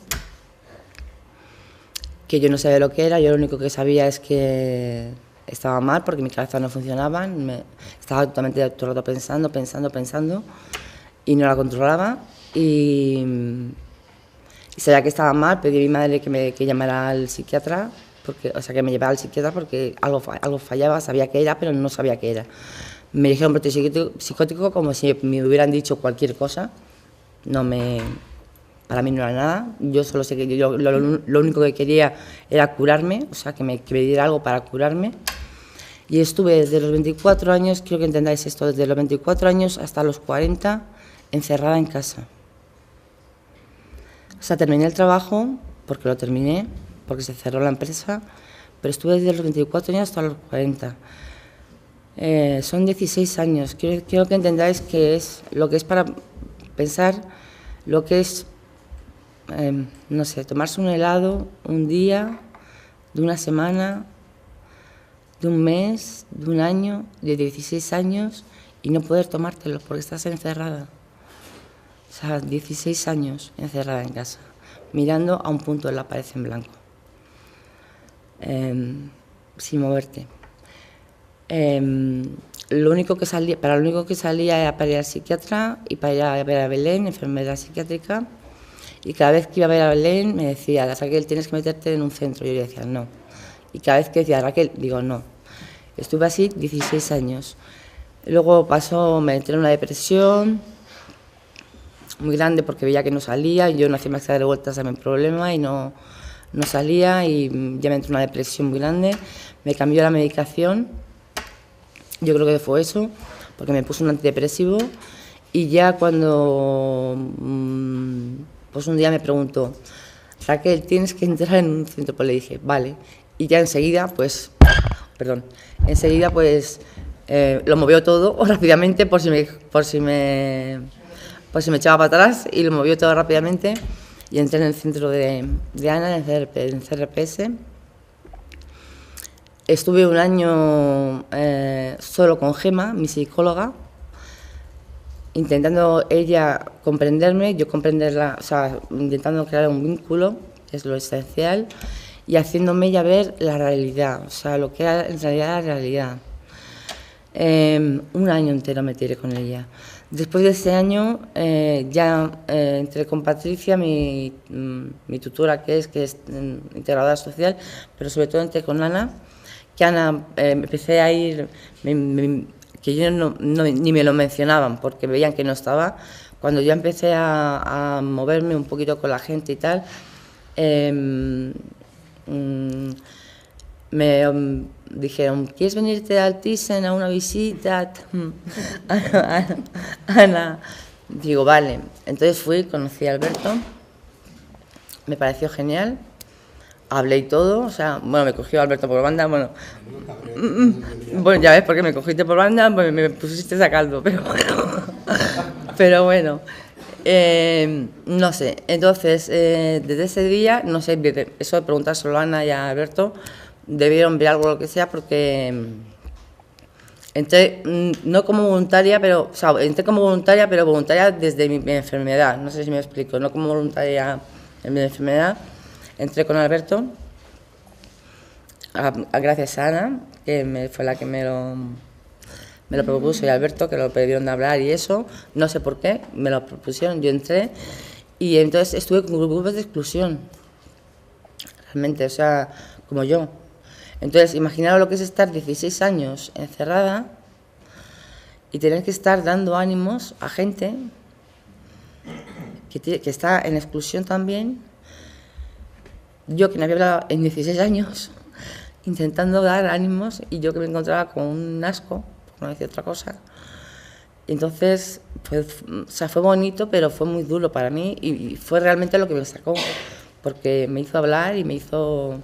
que yo no sabía lo que era. Yo lo único que sabía es que estaba mal porque mi cabeza no funcionaba, estaba totalmente todo el rato pensando y no la controlaba y sabía que estaba mal. Pedí a mi madre que llamara al psiquiatra, que me llevara al psiquiatra porque algo fallaba, sabía qué era, pero no sabía qué era. Me dijeron brote psicótico como si me hubieran dicho cualquier cosa. Para mí no era nada. Yo solo sé que lo único que quería era curarme, o sea, que me diera algo para curarme. Y estuve desde los 24 años, quiero que entendáis esto, desde los 24 años hasta los 40 encerrada en casa. O sea, terminé el trabajo, porque lo terminé, porque se cerró la empresa, pero estuve desde los 24 años hasta los 40. Son 16 años. Quiero que entendáis que es lo que es para pensar, lo que es, no sé, tomarse un helado un día, de una semana, de un mes, de un año, de 16 años y no poder tomártelo porque estás encerrada. O sea, 16 años encerrada en casa, mirando a un punto de la pared en blanco, sin moverte. Lo único que salía era para ir al psiquiatra y para ir a ver a Belén, enfermera psiquiátrica, y cada vez que iba a ver a Belén me decía, Raquel, tienes que meterte en un centro. Yo le decía, no, Y cada vez que decía Raquel, digo no. Estuve así 16 años. Luego me entré en una depresión muy grande porque veía que no salía, yo no hacía más que dar vueltas a mi problema y no salía, y ya me entré en una depresión muy grande. Me cambió la medicación, yo creo que fue eso, porque me puse un antidepresivo, y ya cuando pues un día me preguntó, Raquel, tienes que entrar en un centro, pues le dije, vale, y ya enseguida pues lo movió todo rápidamente por si me echaba para atrás, y lo movió todo rápidamente y entré en el centro de Ana, en CRPS. Estuve un año solo con Gema, mi psicóloga, intentando ella comprenderme, yo comprenderla, o sea, intentando crear un vínculo, que es lo esencial, y haciéndome ella ver la realidad, o sea, lo que era en realidad la realidad. Un año entero me tiré con ella. Después de ese año entré con Patricia, mi tutora, que es integradora social, pero sobre todo entré con Ana, que Ana empecé a ir, que yo ni me lo mencionaban porque veían que no estaba. Cuando yo empecé a moverme un poquito con la gente y tal, me dijeron, ¿quieres venirte al Thyssen a una visita? Ana, digo, vale. Entonces fui, conocí a Alberto, me pareció genial, hablé y todo, o sea, bueno, me cogió Alberto por banda, bueno, ya ves, porque me cogiste por banda, pues me pusiste a caldo, pero bueno, no sé. Entonces, desde ese día, no sé, eso de preguntárselo a Ana y a Alberto, debieron ver algo, lo que sea, porque entré no como voluntaria, pero, o sea, entré como voluntaria, pero voluntaria desde mi enfermedad, no sé si me explico, no como voluntaria en mi enfermedad. Entré con Alberto, gracias a Ana, que fue la que me lo propuso, y Alberto, que lo pidieron de hablar y eso, no sé por qué, me lo propusieron, yo entré, y entonces estuve con grupos de exclusión, realmente, o sea, como yo. Entonces, imaginaos lo que es estar 16 años encerrada y tener que estar dando ánimos a gente que está en exclusión también. Yo, que no había hablado en 16 años, intentando dar ánimos, y yo que me encontraba con un asco, por no decir otra cosa. Entonces, pues, o sea, fue bonito, pero fue muy duro para mí, y fue realmente lo que me sacó, porque me hizo hablar y me hizo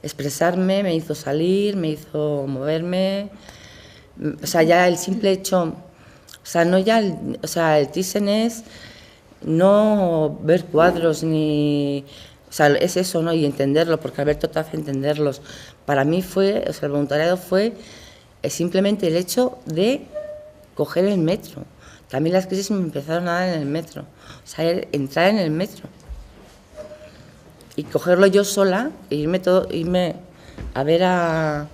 expresarme, me hizo salir, me hizo moverme. O sea, ya el simple hecho, o sea, no ya, o sea, el Thyssen es no ver cuadros ni, o sea, es eso, ¿no? Y entenderlo, porque Alberto te hace entenderlos. Para mí fue, o sea, el voluntariado fue simplemente el hecho de coger el metro. También las crisis me empezaron a dar en el metro, o sea, entrar en el metro y cogerlo yo sola, e irme a ver a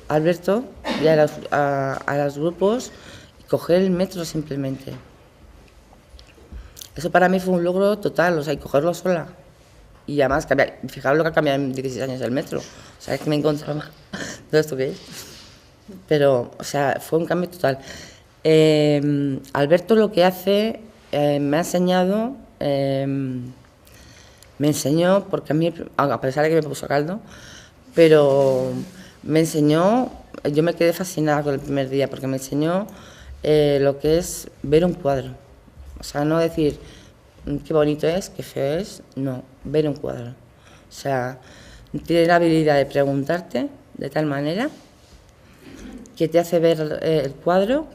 Alberto y a los grupos, y coger el metro simplemente. Eso para mí fue un logro total, o sea, y cogerlo sola. Y además, fijaros lo que ha cambiado en 16 años el metro. O sea, es que me encontraba todo esto que es. Pero, o sea, fue un cambio total. Alberto lo que hace, me ha enseñado, me enseñó, porque a mí, a pesar de que me puso a caldo, pero me enseñó, yo me quedé fascinada con el primer día, porque me enseñó lo que es ver un cuadro. O sea, no decir qué bonito es, qué feo es, no, ver un cuadro. O sea, tiene la habilidad de preguntarte de tal manera que te hace ver el cuadro,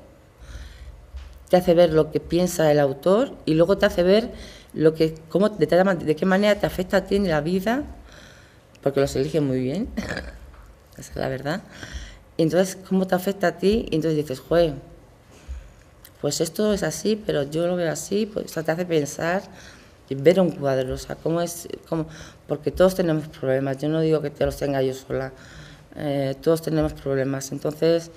te hace ver lo que piensa el autor, y luego te hace ver de qué manera te afecta a ti en la vida, porque los elige muy bien, esa es la verdad. Y entonces, cómo te afecta a ti, y entonces dices, joder, pues esto es así, pero yo lo veo así, pues eso te hace pensar y ver un cuadro, o sea, porque todos tenemos problemas, yo no digo que te los tenga yo sola, todos tenemos problemas, entonces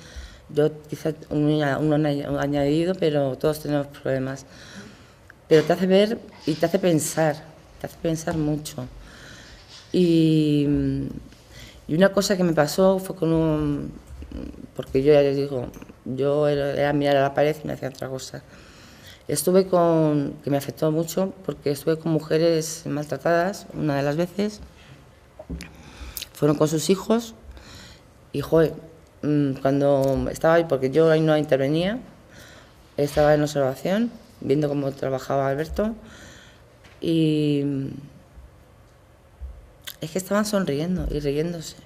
yo quizás uno añadido, pero todos tenemos problemas. Pero te hace ver y te hace pensar mucho. Y Y una cosa que me pasó fue con un... Porque yo ya les digo, yo era mirar a la pared y me hacía otra cosa. Estuve con... que me afectó mucho porque estuve con mujeres maltratadas una de las veces. Fueron con sus hijos y, joder, cuando estaba ahí, porque yo ahí no intervenía, estaba en observación, viendo cómo trabajaba Alberto, y es que estaban sonriendo y riéndose.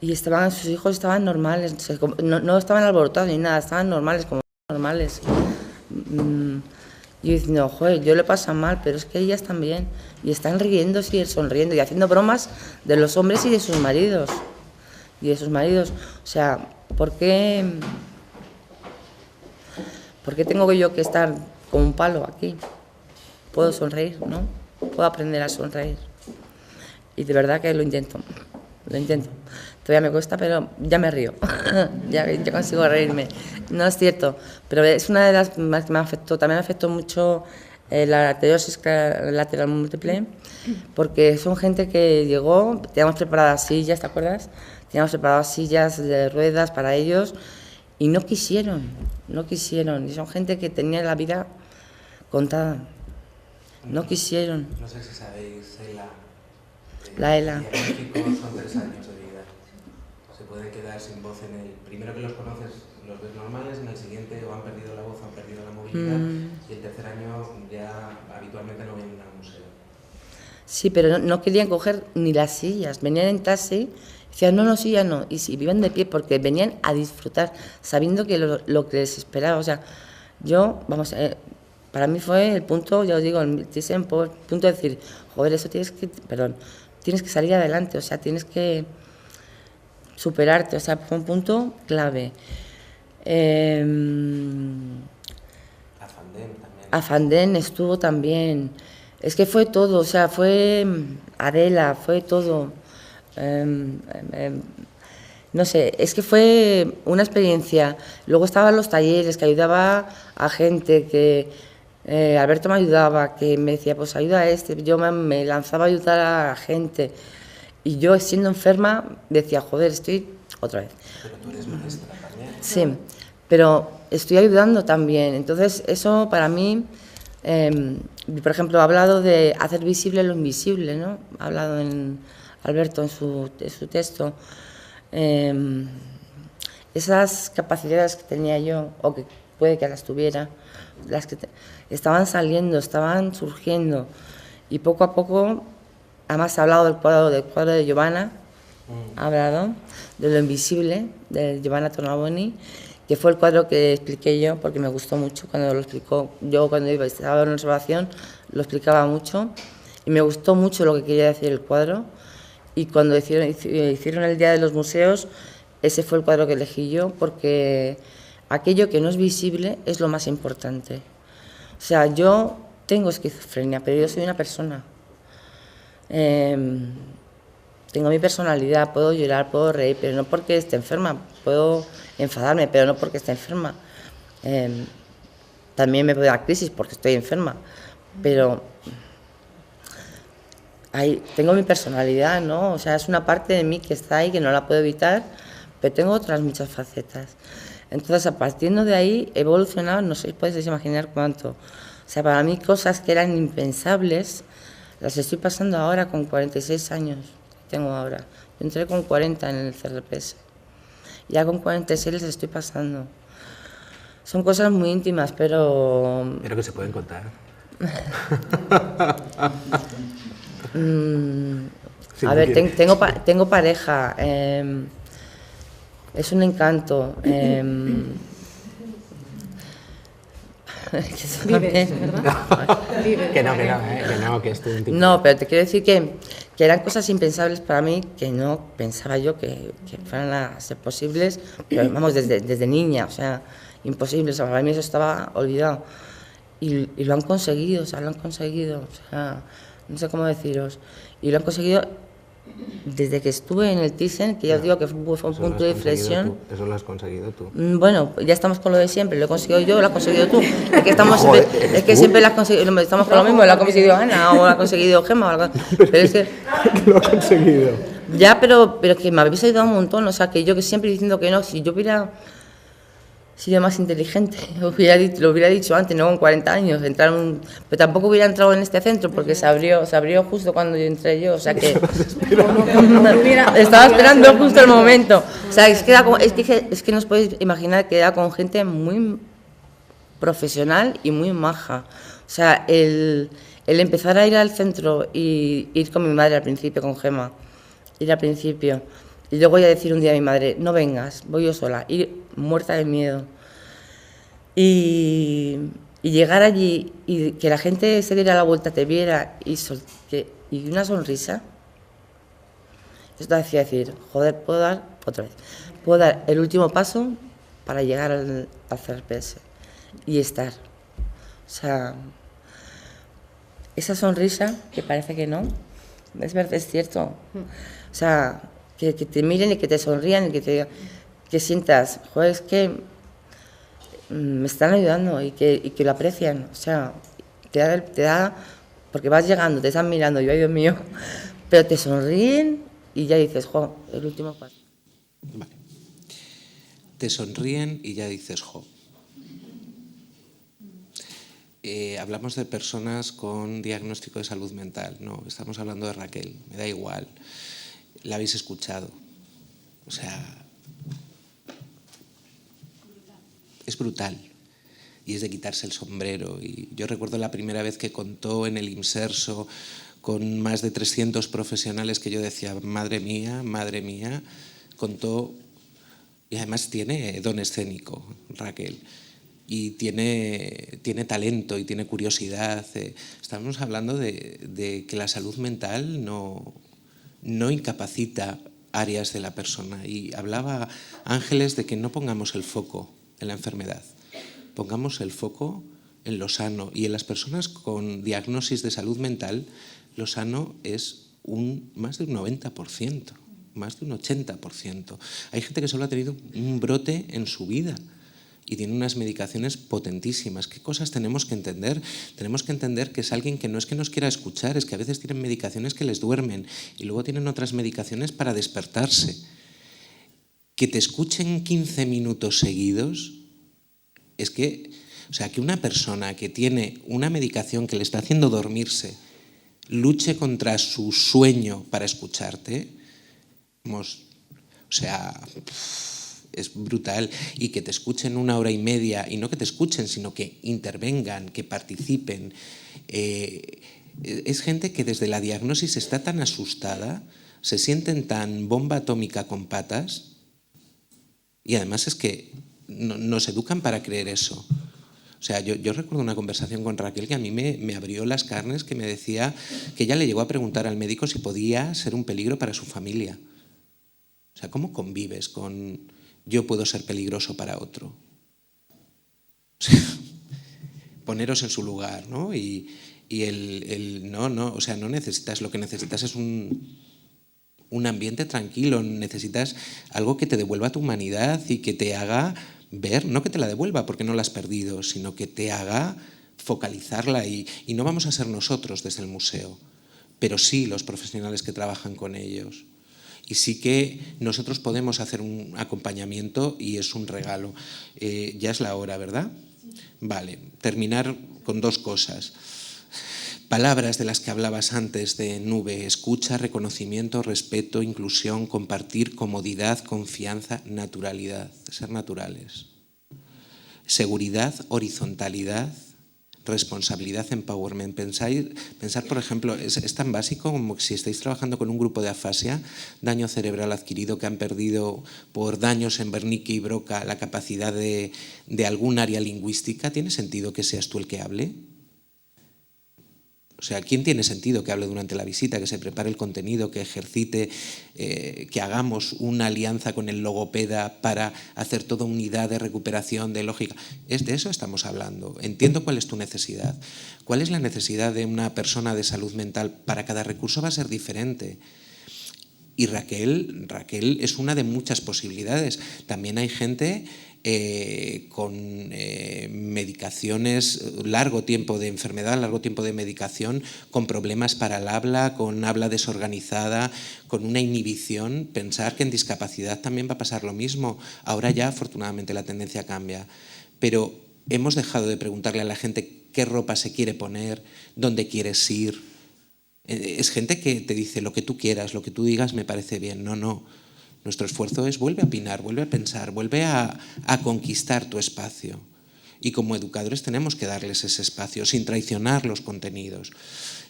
Y sus hijos estaban normales, no estaban alborotados ni nada, estaban normales, como normales. Y yo diciendo, joder, yo le pasa mal, pero es que ellas también. Y están riéndose y sonriendo y haciendo bromas de los hombres y de sus maridos. O sea, ¿por qué tengo yo que estar con un palo aquí? Puedo sonreír, ¿no? Puedo aprender a sonreír. Y de verdad que lo intento. Todavía me cuesta, pero ya me río. ya consigo reírme. No es cierto, pero es una de las más que me afectó. También me afectó mucho la arteriosis lateral múltiple, porque son gente que llegó, teníamos preparadas sillas, ¿te acuerdas? Teníamos preparadas sillas de ruedas para ellos y no quisieron. Y son gente que tenía la vida contada. No quisieron. No sé si sabéis, La ELA. Son 3 años de vida. Se puede quedar sin voz en el... Primero que los conoces, los ves normales, en el siguiente o han perdido la voz o han perdido la movilidad, y el tercer año ya habitualmente no vienen al museo. Sí, pero no querían coger ni las sillas, venían en taxi, decían no, silla no, y vivían de pie porque venían a disfrutar, sabiendo que lo que les esperaba, o sea, para mí fue el punto, ya os digo, el punto de decir, joder, eso tienes que salir adelante, o sea, tienes que superarte, o sea, fue un punto clave. Afandén estuvo también, es que fue todo, o sea, fue Adela, fue todo. No sé, es que fue una experiencia. Luego estaban los talleres, que ayudaba a gente, que Alberto me ayudaba, que me decía, pues ayuda a este, yo me lanzaba a ayudar a la gente. Y yo, siendo enferma, decía, joder, estoy otra vez. Pero tú eres maestra también. Sí, pero estoy ayudando también. Entonces, eso para mí, por ejemplo, ha hablado de hacer visible lo invisible, ¿no? Ha hablado Alberto en su texto. Esas capacidades que tenía yo, o que puede que las tuviera, las que estaban saliendo, estaban surgiendo, y poco a poco, además ha hablado del cuadro de Giovanna, ha hablado de lo invisible, de Giovanna Tornabuoni, que fue el cuadro que expliqué yo, porque me gustó mucho cuando lo explicó. Yo cuando estaba en observación lo explicaba mucho, y me gustó mucho lo que quería decir el cuadro. Y cuando hicieron el Día de los Museos, ese fue el cuadro que elegí yo, porque aquello que no es visible es lo más importante. O sea, yo tengo esquizofrenia, pero yo soy una persona. Tengo mi personalidad, puedo llorar, puedo reír, pero no porque esté enferma. Puedo enfadarme, pero no porque esté enferma. También me puede dar crisis porque estoy enferma, pero... tengo mi personalidad, ¿no? O sea, es una parte de mí que está ahí, que no la puedo evitar, pero tengo otras muchas facetas. Entonces, a partir de ahí, he evolucionado, no sé si podéis imaginar cuánto. O sea, para mí cosas que eran impensables, las estoy pasando ahora con 46 años que tengo ahora. Yo entré con 40 en el CRPS. Ya con 46 les estoy pasando. Son cosas muy íntimas, pero... Pero que se pueden contar. A ver, tengo pareja, es un encanto. Vives, ¿verdad? Que es todo un tipo. No, pero te quiero decir que eran cosas impensables para mí, que no pensaba yo que fueran a ser posibles, pero vamos, desde niña, o sea, imposibles, o sea, para mí eso estaba olvidado. Y lo han conseguido, o sea, no sé cómo deciros, y lo han conseguido desde que estuve en el Thyssen, que ya os digo que fue un punto de inflexión. Eso lo has conseguido tú. Bueno, ya estamos con lo de siempre, lo he conseguido yo, lo has conseguido tú. Es que, siempre lo has conseguido, estamos con lo mismo, lo ha conseguido Ana o lo ha conseguido Gemma o algo. Pero es que Lo has conseguido. ya, pero que me habéis ayudado un montón, o sea, que yo que siempre diciendo que no, si yo hubiera sido más inteligente, lo hubiera dicho antes, no con 40 años, pero tampoco hubiera entrado en este centro porque se abrió justo cuando yo entré yo, o sea que estaba esperando justo el momento. O sea, es que no os podéis imaginar que era con gente muy profesional y muy maja. O sea, el empezar a ir al centro y ir con mi madre al principio, con Gemma, ir al principio, y luego ya decir un día a mi madre, no vengas, voy yo sola, ir muerta de miedo. Y llegar allí y que la gente se diera la vuelta, te viera y una sonrisa, esto te hacía decir, joder, puedo dar el último paso para llegar al CRPS y estar. O sea, esa sonrisa, que parece que no, es verdad, es cierto. O sea, que te miren y que te sonrían y que sientas, joder, es que me están ayudando y que lo aprecian. O sea, te da, porque vas llegando, te están mirando, yo, ay Dios mío, pero te sonríen y ya dices, jo, el último paso. Vale. Te sonríen y ya dices, jo. Hablamos de personas con diagnóstico de salud mental. No, estamos hablando de Raquel, me da igual. La habéis escuchado. O sea, es brutal y es de quitarse el sombrero. Y yo recuerdo la primera vez que contó en el Imserso con más de 300 profesionales que yo decía, madre mía, contó, y además tiene don escénico, Raquel, y tiene talento y tiene curiosidad. Estamos hablando de que la salud mental no incapacita áreas de la persona. Y hablaba Ángeles de que no pongamos el foco en la enfermedad, pongamos el foco en lo sano. Y en las personas con diagnosis de salud mental, lo sano es más de un 90%, más de un 80%. Hay gente que solo ha tenido un brote en su vida y tiene unas medicaciones potentísimas. ¿Qué cosas tenemos que entender? Tenemos que entender que es alguien que no es que nos quiera escuchar, es que a veces tienen medicaciones que les duermen y luego tienen otras medicaciones para despertarse. Que te escuchen 15 minutos seguidos, es que, o sea, que una persona que tiene una medicación que le está haciendo dormirse luche contra su sueño para escucharte, o sea, es brutal. Y que te escuchen 1 hora y media, y no que te escuchen, sino que intervengan, que participen. Es gente que desde la diagnosis está tan asustada, se sienten tan bomba atómica con patas, y además es que nos educan para creer eso. O sea, yo recuerdo una conversación con Raquel que a mí me abrió las carnes, que me decía que ella le llegó a preguntar al médico si podía ser un peligro para su familia. O sea, ¿cómo convives con yo puedo ser peligroso para otro? O sea, poneros en su lugar, ¿no? Y no, o sea, no necesitas, lo que necesitas es un ambiente tranquilo, necesitas algo que te devuelva tu humanidad y que te haga ver, no que te la devuelva porque no la has perdido, sino que te haga focalizarla. Y no vamos a ser nosotros desde el museo, pero sí los profesionales que trabajan con ellos. Y sí que nosotros podemos hacer un acompañamiento y es un regalo. Ya es la hora, ¿verdad? Vale, terminar con 2 cosas. Palabras de las que hablabas antes de Nube: escucha, reconocimiento, respeto, inclusión, compartir, comodidad, confianza, naturalidad, ser naturales. Seguridad, horizontalidad, responsabilidad, empowerment. Pensar, por ejemplo, es tan básico como si estáis trabajando con un grupo de afasia, daño cerebral adquirido, que han perdido por daños en Wernicke y Broca la capacidad de algún área lingüística. ¿Tiene sentido que seas tú el que hable? O sea, ¿quién tiene sentido que hable durante la visita, que se prepare el contenido, que ejercite, que hagamos una alianza con el logopeda para hacer toda unidad de recuperación, de lógica? De eso estamos hablando. Entiendo cuál es tu necesidad. ¿Cuál es la necesidad de una persona de salud mental? Para cada recurso va a ser diferente. Y Raquel es una de muchas posibilidades. También hay gente con medicaciones, largo tiempo de enfermedad, largo tiempo de medicación, con problemas para el habla, con habla desorganizada, con una inhibición. Pensar que en discapacidad también va a pasar lo mismo. Ahora ya, afortunadamente, la tendencia cambia. Pero hemos dejado de preguntarle a la gente qué ropa se quiere poner, dónde quieres ir. Es gente que te dice lo que tú quieras, lo que tú digas me parece bien. No. Nuestro esfuerzo es vuelve a opinar, vuelve a pensar, vuelve a conquistar tu espacio. Y como educadores tenemos que darles ese espacio sin traicionar los contenidos.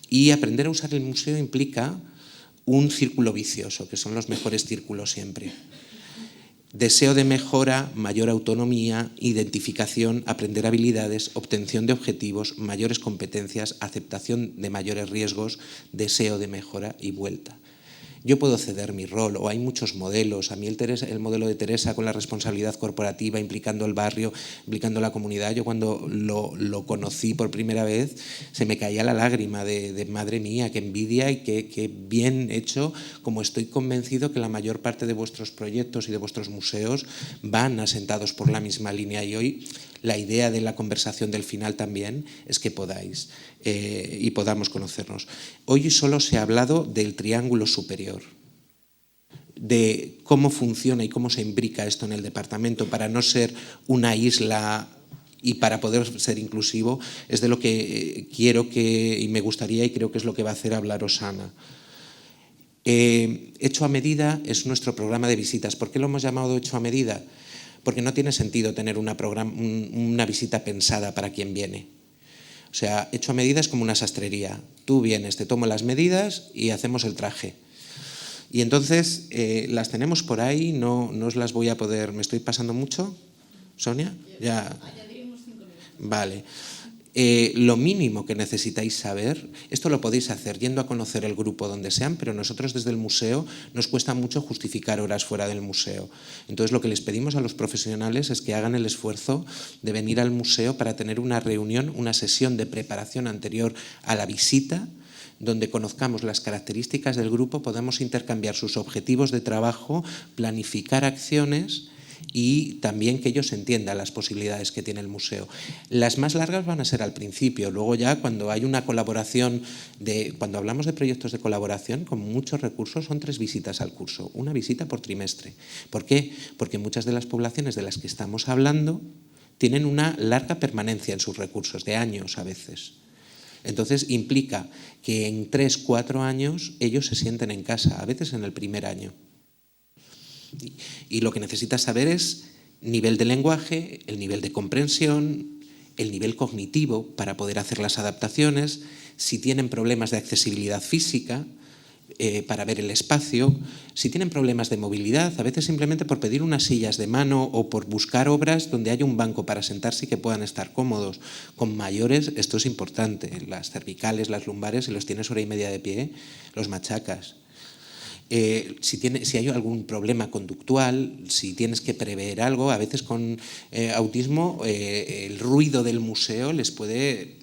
Y aprender a usar el museo implica un círculo vicioso, que son los mejores círculos siempre. Deseo de mejora, mayor autonomía, identificación, aprender habilidades, obtención de objetivos, mayores competencias, aceptación de mayores riesgos, deseo de mejora y vuelta. Yo puedo ceder mi rol, o hay muchos modelos. A mí el modelo de Teresa con la responsabilidad corporativa, implicando el barrio, implicando la comunidad, yo cuando lo conocí por primera vez se me caía la lágrima de madre mía, qué envidia y qué bien hecho, como estoy convencido que la mayor parte de vuestros proyectos y de vuestros museos van asentados por la misma línea. Y hoy la idea de la conversación del final también es que podáis y podamos conocernos. Hoy solo se ha hablado del triángulo superior, de cómo funciona y cómo se imbrica esto en el departamento para no ser una isla y para poder ser inclusivo. Es de lo que quiero y me gustaría y creo que es lo que va a hacer hablaros Ana. Hecho a medida es nuestro programa de visitas. ¿Por qué lo hemos llamado hecho a medida? Porque no tiene sentido tener una visita pensada para quien viene. O sea, hecho a medida es como una sastrería. Tú vienes, te tomo las medidas y hacemos el traje. Y entonces las tenemos por ahí, no os las voy a poder... ¿Me estoy pasando mucho, Sonia? Ya. Añadiremos 5 minutos. Vale. Lo mínimo que necesitáis saber, esto lo podéis hacer yendo a conocer el grupo donde sean, pero nosotros desde el museo nos cuesta mucho justificar horas fuera del museo. Entonces lo que les pedimos a los profesionales es que hagan el esfuerzo de venir al museo para tener una reunión, una sesión de preparación anterior a la visita, donde conozcamos las características del grupo, podamos intercambiar sus objetivos de trabajo, planificar acciones y también que ellos entiendan las posibilidades que tiene el museo. Las más largas van a ser al principio, luego ya cuando hay una colaboración, cuando hablamos de proyectos de colaboración con muchos recursos son 3 visitas al curso, una visita por trimestre. ¿Por qué? Porque muchas de las poblaciones de las que estamos hablando tienen una larga permanencia en sus recursos, de años a veces. Entonces implica que en 3-4 años ellos se sienten en casa, a veces en el primer año. Y lo que necesitas saber es nivel de lenguaje, el nivel de comprensión, el nivel cognitivo para poder hacer las adaptaciones, si tienen problemas de accesibilidad física para ver el espacio, si tienen problemas de movilidad, a veces simplemente por pedir unas sillas de mano o por buscar obras donde haya un banco para sentarse y que puedan estar cómodos. Con mayores esto es importante, las cervicales, las lumbares, si los tienes hora y media de pie, los machacas. Si hay algún problema conductual, si tienes que prever algo, a veces con autismo el ruido del museo les puede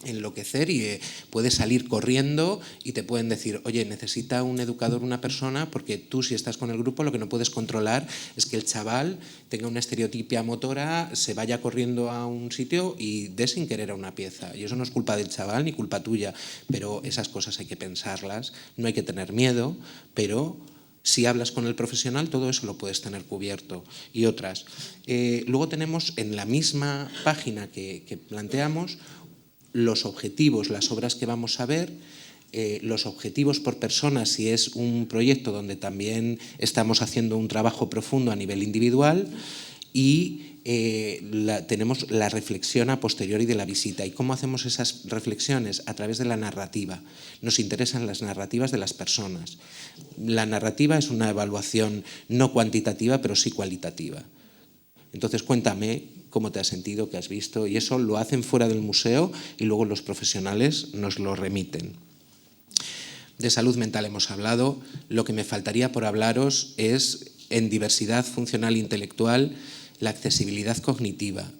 enloquecer y puede salir corriendo y te pueden decir, oye, necesita un educador una persona, porque tú si estás con el grupo lo que no puedes controlar es que el chaval tenga una estereotipia motora, se vaya corriendo a un sitio y dé sin querer a una pieza. Y eso no es culpa del chaval ni culpa tuya, pero esas cosas hay que pensarlas, no hay que tener miedo, pero si hablas con el profesional todo eso lo puedes tener cubierto. Y otras. Luego tenemos en la misma página que planteamos los objetivos, las obras que vamos a ver, los objetivos por persona, si es un proyecto donde también estamos haciendo un trabajo profundo a nivel individual, y tenemos la reflexión a posteriori de la visita. ¿Y cómo hacemos esas reflexiones? A través de la narrativa. Nos interesan las narrativas de las personas. La narrativa es una evaluación no cuantitativa, pero sí cualitativa. Entonces cuéntame cómo te has sentido, qué has visto, y eso lo hacen fuera del museo y luego los profesionales nos lo remiten. De salud mental hemos hablado, lo que me faltaría por hablaros es en diversidad funcional e intelectual, la accesibilidad cognitiva.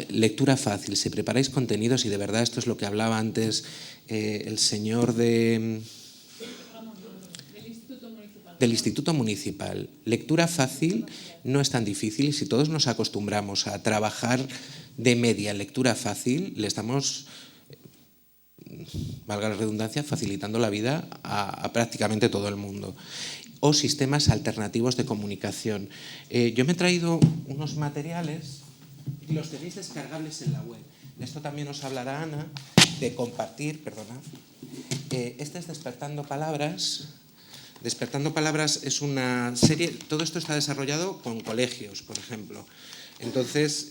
Lectura fácil, si preparáis contenidos, y de verdad esto es lo que hablaba antes el señor del Instituto del Instituto Municipal. Lectura fácil no es tan difícil y si todos nos acostumbramos a trabajar de media en lectura fácil, le estamos, valga la redundancia, facilitando la vida a prácticamente todo el mundo. O sistemas alternativos de comunicación. Yo me he traído unos materiales y los tenéis descargables en la web. De esto también os hablará Ana, de compartir, perdonad. Este es Despertando Palabras. Despertando Palabras es una serie, todo esto está desarrollado con colegios, por ejemplo. Entonces,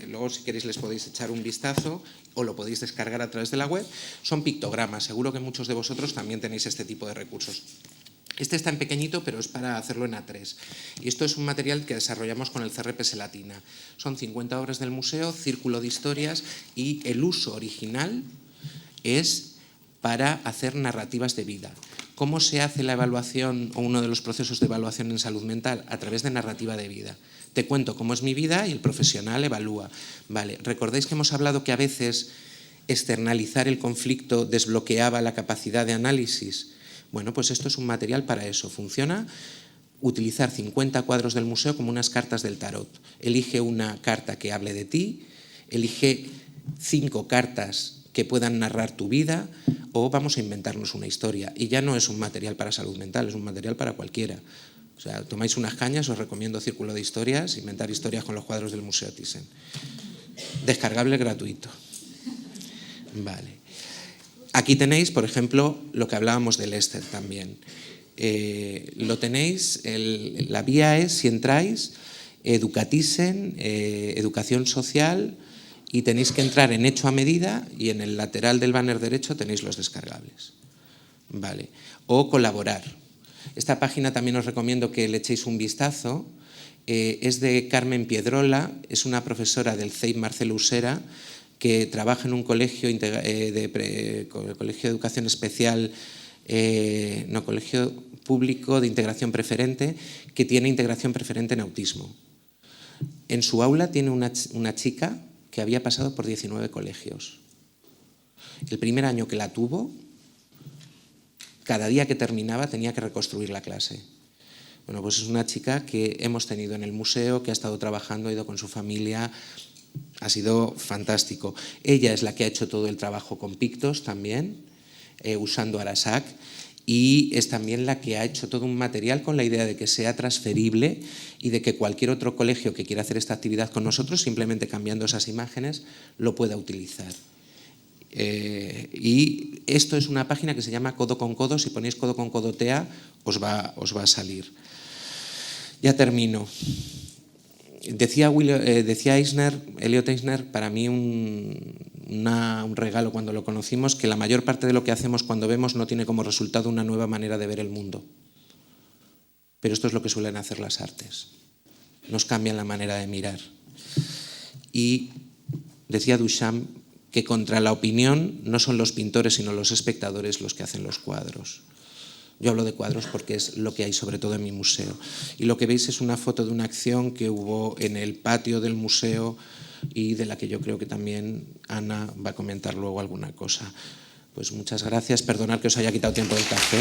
luego si queréis les podéis echar un vistazo o lo podéis descargar a través de la web. Son pictogramas, seguro que muchos de vosotros también tenéis este tipo de recursos. Este está en pequeñito, pero es para hacerlo en A3. Y esto es un material que desarrollamos con el CRPS Latina. Son 50 obras del museo, círculo de historias y el uso original es para hacer narrativas de vida. ¿Cómo se hace la evaluación o uno de los procesos de evaluación en salud mental? A través de narrativa de vida. Te cuento cómo es mi vida y el profesional evalúa. Vale, ¿recordáis que hemos hablado que a veces externalizar el conflicto desbloqueaba la capacidad de análisis? Bueno, pues esto es un material para eso. Funciona utilizar 50 cuadros del museo como unas cartas del tarot. Elige una carta que hable de ti, elige 5 cartas que puedan narrar tu vida o vamos a inventarnos una historia. Y ya no es un material para salud mental, es un material para cualquiera. O sea, tomáis unas cañas, os recomiendo Círculo de Historias, inventar historias con los cuadros del Museo Thyssen. Descargable gratuito. Vale. Aquí tenéis, por ejemplo, lo que hablábamos del Lester también. Lo tenéis, la vía es, si entráis, Educatissen, Educación Social, y tenéis que entrar en Hecho a Medida y en el lateral del banner derecho tenéis los descargables. Vale. O Colaborar. Esta página también os recomiendo que le echéis un vistazo. Es de Carmen Piedrola, es una profesora del CEIP Marcelo Usera, que trabaja en un colegio colegio de educación especial, colegio público de integración preferente, que tiene integración preferente en autismo. En su aula tiene una chica que había pasado por 19 colegios. El primer año que la tuvo, cada día que terminaba tenía que reconstruir la clase. Bueno, pues es una chica que hemos tenido en el museo, que ha estado trabajando, ha ido con su familia. Ha sido fantástico. Ella es la que ha hecho todo el trabajo con Pictos también, usando Arasac, y es también la que ha hecho todo un material con la idea de que sea transferible y de que cualquier otro colegio que quiera hacer esta actividad con nosotros, simplemente cambiando esas imágenes, lo pueda utilizar. Y esto es una página que se llama Codo con Codo. Si ponéis Codo con Codo TEA, os va a salir. Ya termino. Decía Elliot Eisner, para mí un regalo cuando lo conocimos, que la mayor parte de lo que hacemos cuando vemos no tiene como resultado una nueva manera de ver el mundo. Pero esto es lo que suelen hacer las artes. Nos cambian la manera de mirar. Y decía Duchamp que contra la opinión no son los pintores sino los espectadores los que hacen los cuadros. Yo hablo de cuadros porque es lo que hay sobre todo en mi museo. Y lo que veis es una foto de una acción que hubo en el patio del museo y de la que yo creo que también Ana va a comentar luego alguna cosa. Pues muchas gracias. Perdonad que os haya quitado tiempo del café.